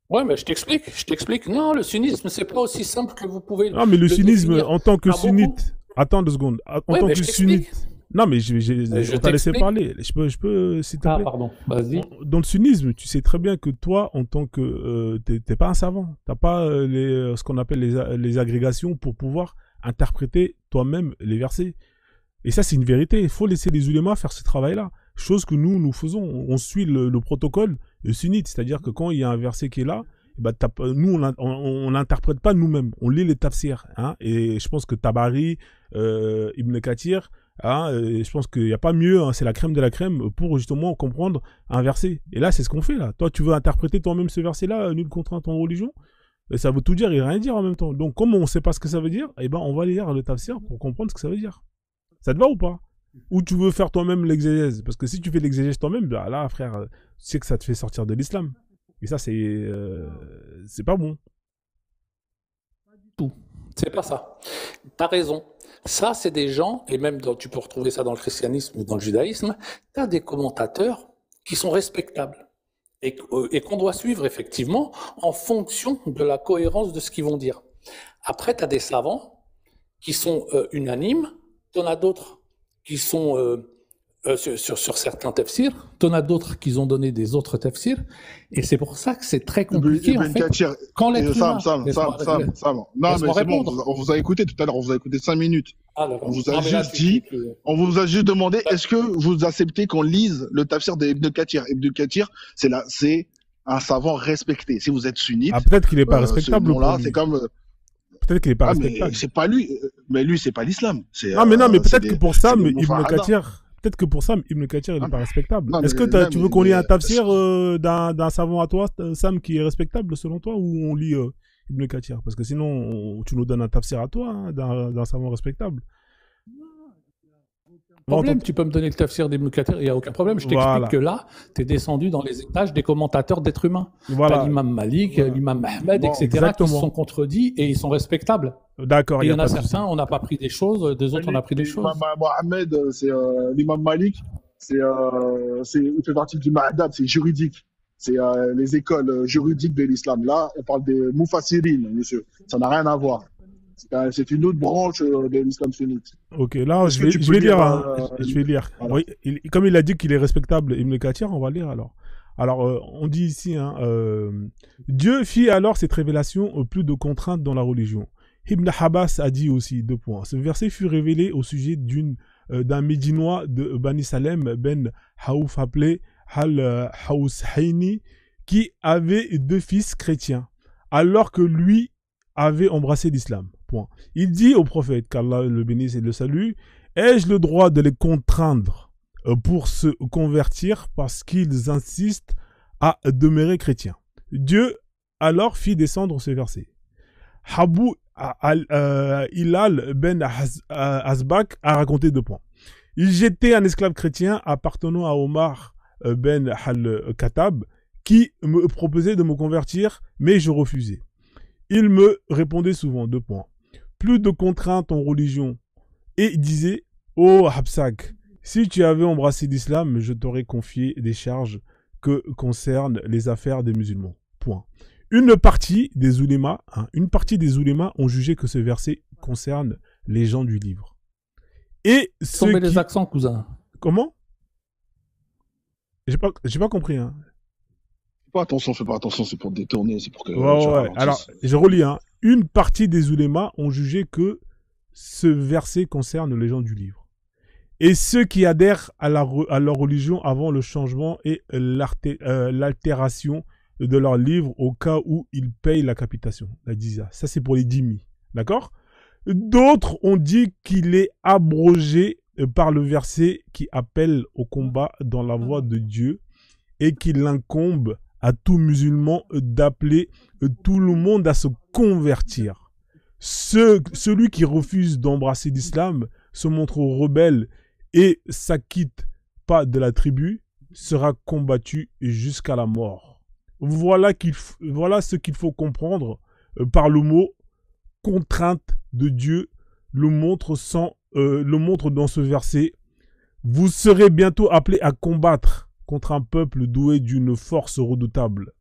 Ouais, mais je t'explique. Non, le sunnisme, c'est pas aussi simple que vous pouvez. Non, mais le sunnisme, en tant que sunnite. Attends 2 secondes. En tant que sunnite. Non, mais je t'ai laissé parler. Je peux, s'il te plaît. Ah, pardon. Vas-y. Dans le sunnisme, tu sais très bien que toi, en tant que, t'es pas un savant. T'as pas ce qu'on appelle les agrégations pour pouvoir interpréter toi-même les versets. Et ça, c'est une vérité. Il faut laisser les ulémas faire ce travail-là. Chose que nous faisons. On suit le protocole sunnite. C'est-à-dire que quand il y a un verset qui est là, bah, nous, on n'interprète pas nous-mêmes. On lit les tafsirs. Hein, et je pense que Tabari, Ibn Kathir, hein, je pense qu'il n'y a pas mieux. Hein, c'est la crème de la crème pour justement comprendre un verset. Et là, c'est ce qu'on fait là. Toi, tu veux interpréter toi-même ce verset-là, nulle contrainte en religion. Et ça veut tout dire et rien dire en même temps. Donc, comme on ne sait pas ce que ça veut dire, eh ben, on va lire le tafsir pour comprendre ce que ça veut dire. Ça te va ou pas? Ou tu veux faire toi-même l'exégèse? Parce que si tu fais l'exégèse toi-même, bah là, frère, tu sais que ça te fait sortir de l'islam. Et ça, c'est pas bon. Tout. C'est pas ça. T'as raison. Ça, c'est des gens, et même tu peux retrouver ça dans le christianisme ou dans le judaïsme, t'as des commentateurs qui sont respectables et qu'on doit suivre effectivement en fonction de la cohérence de ce qu'ils vont dire. Après, t'as des savants qui sont unanimes, t'en as d'autres qui sont sur certains tafsirs, t'en as d'autres qui ont donné des autres tafsirs, et c'est pour ça que c'est très compliqué en fait. Quand l'être humain... Sam. Non, mais c'est bon, on vous a écouté tout à l'heure, on vous a écouté 5 minutes. On vous a juste demandé, est-ce que vous acceptez qu'on lise le tafsir d'Ibn Kathir? Ibn Kathir, c'est un savant respecté. Si vous êtes sunnite... Ah, peut-être qu'il n'est pas respectable. C'est comme... Peut-être qu'il n'est pas respectable. Mais c'est pas lui. Mais lui, c'est pas l'islam. Non, mais peut-être que pour Sam, Ibn Kathir... Peut-être que pour Sam, Ibn Kathir, il n'est pas respectable. Est-ce que tu veux qu'on lit un tafsir d'un savant à toi, Sam, qui est respectable selon toi, ou on lit Ibn Kathir? Parce que sinon, tu nous donnes un tafsir à toi, hein, d'un savant respectable. Problème, tu peux me donner le tafsir d'Ibn Kathir, il n'y a aucun problème. Je t'explique que là, tu es descendu dans les étages des commentateurs d'êtres humains. T'as l'imam Malik, l'imam Ahmed, etc., qui se sont contredits et ils sont respectables. D'accord. Il y en a certains, on n'a pas pris des choses, des autres, on a pris des choses. Ahmed, c'est l'imam Malik, il fait partie du Ma'adab, c'est juridique. C'est les écoles juridiques de l'islam. Là, on parle des mufassirines, monsieur. Ça n'a rien à voir. C'est une autre branche de l'islam sunnite. Ok, là, je vais lire. Je vais lire. Voilà. Oui, comme il a dit qu'il est respectable, Ibn Kathir, on va lire alors. Alors, on dit ici, hein, Dieu fit alors cette révélation plus de contraintes dans la religion. Ibn Abbas a dit aussi, 2 points. Ce verset fut révélé au sujet d'un Médinois de Bani Salem, Ben Haouf, appelé Al-Haoushaini, qui avait 2 fils chrétiens, alors que lui avait embrassé l'islam. Point. Il dit au prophète, qu'Allah le bénisse et le salue, ai-je le droit de les contraindre pour se convertir parce qu'ils insistent à demeurer chrétiens? Dieu alors fit descendre ce verset. Abu Hilal ben Asbak a raconté 2 points. J'étais un esclave chrétien appartenant à Omar ben al-Khattab qui me proposait de me convertir, mais je refusais. Il me répondait souvent 2 points. Plus de contraintes en religion. Et disait, oh Habsak, si tu avais embrassé l'islam, je t'aurais confié des charges que concernent les affaires des musulmans. Point. Une partie des oulémas ont jugé que ce verset concerne les gens du livre. Et ceux Tombez les accents, cousin. Comment? J'ai pas compris, hein. Fais pas attention, c'est pour détourner, c'est pour que... Ouais. Alors, je relis, hein. Une partie des oulémas ont jugé que ce verset concerne les gens du livre. Et ceux qui adhèrent à leur religion avant le changement et l'altération de leur livre au cas où ils payent la capitation, la jizya. Ça, c'est pour les dhimmis. D'accord? D'autres ont dit qu'il est abrogé par le verset qui appelle au combat dans la voie de Dieu et qu'il incombe à tout musulman d'appeler tout le monde à se convertir. Celui qui refuse d'embrasser l'islam, se montre rebelle et s'acquitte pas de la tribu, sera combattu jusqu'à la mort. Voilà ce qu'il faut comprendre par le mot contrainte de Dieu, le montre dans ce verset. Vous serez bientôt appelés à combattre contre un peuple doué d'une force redoutable.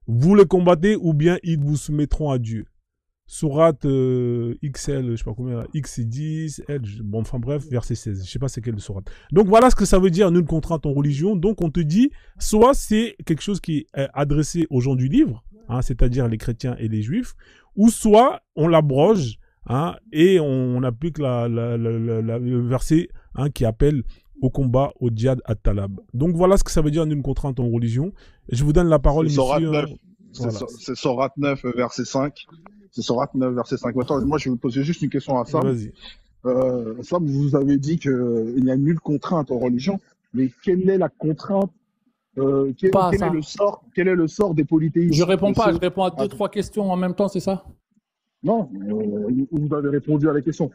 Vous les combattez ou bien ils vous soumettront à Dieu. Sourate XL, je sais pas combien, X10, L, bon, enfin bref, verset 16, je sais pas c'est quelle sourate. Donc voilà ce que ça veut dire, nulle contrainte en religion. Donc on te dit, soit c'est quelque chose qui est adressé aux gens du livre, hein, c'est-à-dire les chrétiens et les juifs, ou soit on l'abroge, hein, et on applique le verset, hein, qui appelle au combat, au djihad, à talab. Donc voilà ce que ça veut dire, nulle contrainte en religion. Je vous donne la parole, c'est Sourate 9, voilà. C'est Sourate 9, verset 5. C'est Sourate 9, verset 5. Attends, moi, je vais vous poser juste une question à Sam. Vas-y. Sam, vous avez dit qu'il n'y a nulle contrainte en religion, mais quelle est la contrainte quel est le sort des polythéistes? Je réponds pas, je réponds à 2-3 questions en même temps, c'est ça? Non, vous avez répondu à la question.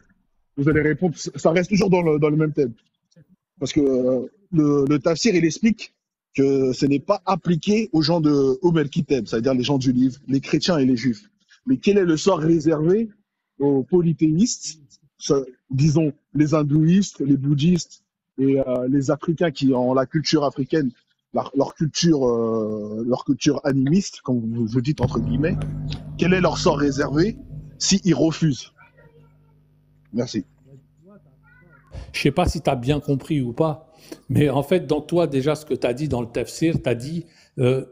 Vous allez répondre, ça reste toujours dans le même thème. Parce que le tafsir, il explique que ce n'est pas appliqué aux gens de Omer Kitab, c'est-à-dire les gens du livre, les chrétiens et les juifs. Mais quel est le sort réservé aux polythéistes, disons les hindouistes, les bouddhistes et les Africains qui ont la culture africaine, leur culture animiste, comme vous dites entre guillemets, quel est leur sort réservé s'ils refusent? Merci. Je sais pas si tu as bien compris ou pas, mais en fait, dans toi, déjà, ce que tu as dit dans le tafsir, tu as dit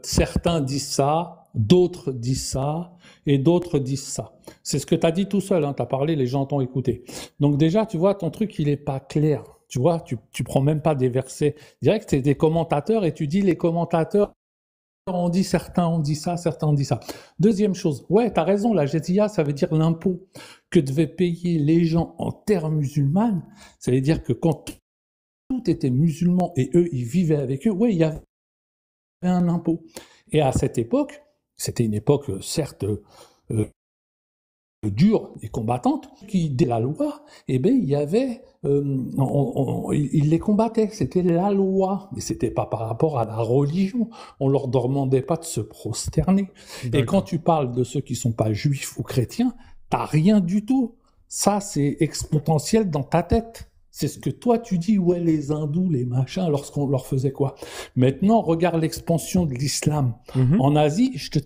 certains disent ça, d'autres disent ça, et d'autres disent ça. C'est ce que tu as dit tout seul, hein, tu as parlé, les gens t'ont écouté. Donc déjà, tu vois, ton truc, il est pas clair. Tu vois, tu prends même pas des versets directs, c'est des commentateurs, et tu dis les commentateurs, on dit certains ont dit ça, certains ont dit ça. Deuxième chose, ouais, tu as raison, la jizya, ça veut dire l'impôt que devaient payer les gens en terre musulmane. Ça veut dire que quand tout était musulman et eux, ils vivaient avec eux, ouais, il y avait un impôt. Et à cette époque, c'était une époque certes dure et combattante, qui, dès la loi, eh ben, il y avait, ils les combattaient, c'était la loi, mais c'était pas par rapport à la religion, on leur demandait pas de se prosterner. D'accord. Et quand tu parles de ceux qui sont pas juifs ou chrétiens, t'as rien du tout. Ça, c'est exponentiel dans ta tête. C'est ce que toi tu dis, ouais, les hindous, les machins, lorsqu'on leur faisait quoi. Maintenant, regarde l'expansion de l'islam en Asie. Je te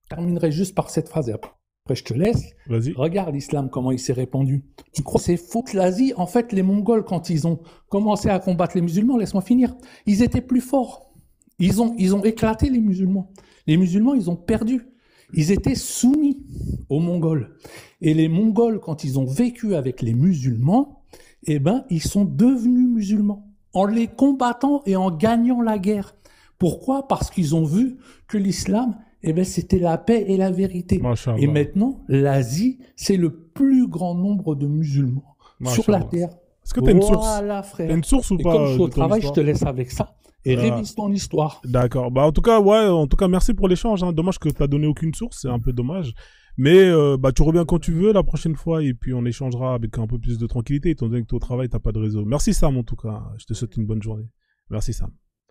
terminerai juste par cette phrase. Après, je te laisse. Vas-y. Regarde l'islam, comment il s'est répandu. Tu crois que c'est faux que l'Asie, en fait, les Mongols, quand ils ont commencé à combattre les musulmans, laisse-moi finir, ils étaient plus forts. Ils ont éclaté les musulmans. Les musulmans, ils ont perdu. Ils étaient soumis aux Mongols. Et les Mongols, quand ils ont vécu avec les musulmans, eh ben, ils sont devenus musulmans en les combattant et en gagnant la guerre. Pourquoi? Parce qu'ils ont vu que l'islam, eh ben, c'était la paix et la vérité. Masha'Allah. Et maintenant, l'Asie, c'est le plus grand nombre de musulmans sur la Masha'Allah. terre. Est-ce que tu as une source? Voilà, frère. T'as une source ou Et pas comme je suis de au ton travail, je histoire te laisse avec ça et Ah. révise ton histoire. D'accord. Bah, en tout cas, ouais, merci pour l'échange, hein. Dommage que t'as donné aucune source, c'est un peu dommage. Mais, bah, tu reviens quand tu veux la prochaine fois et puis on échangera avec un peu plus de tranquillité, étant donné que t'es au travail, t'as pas de réseau. Merci Sam, en tout cas. Je te souhaite une bonne journée. Merci Sam.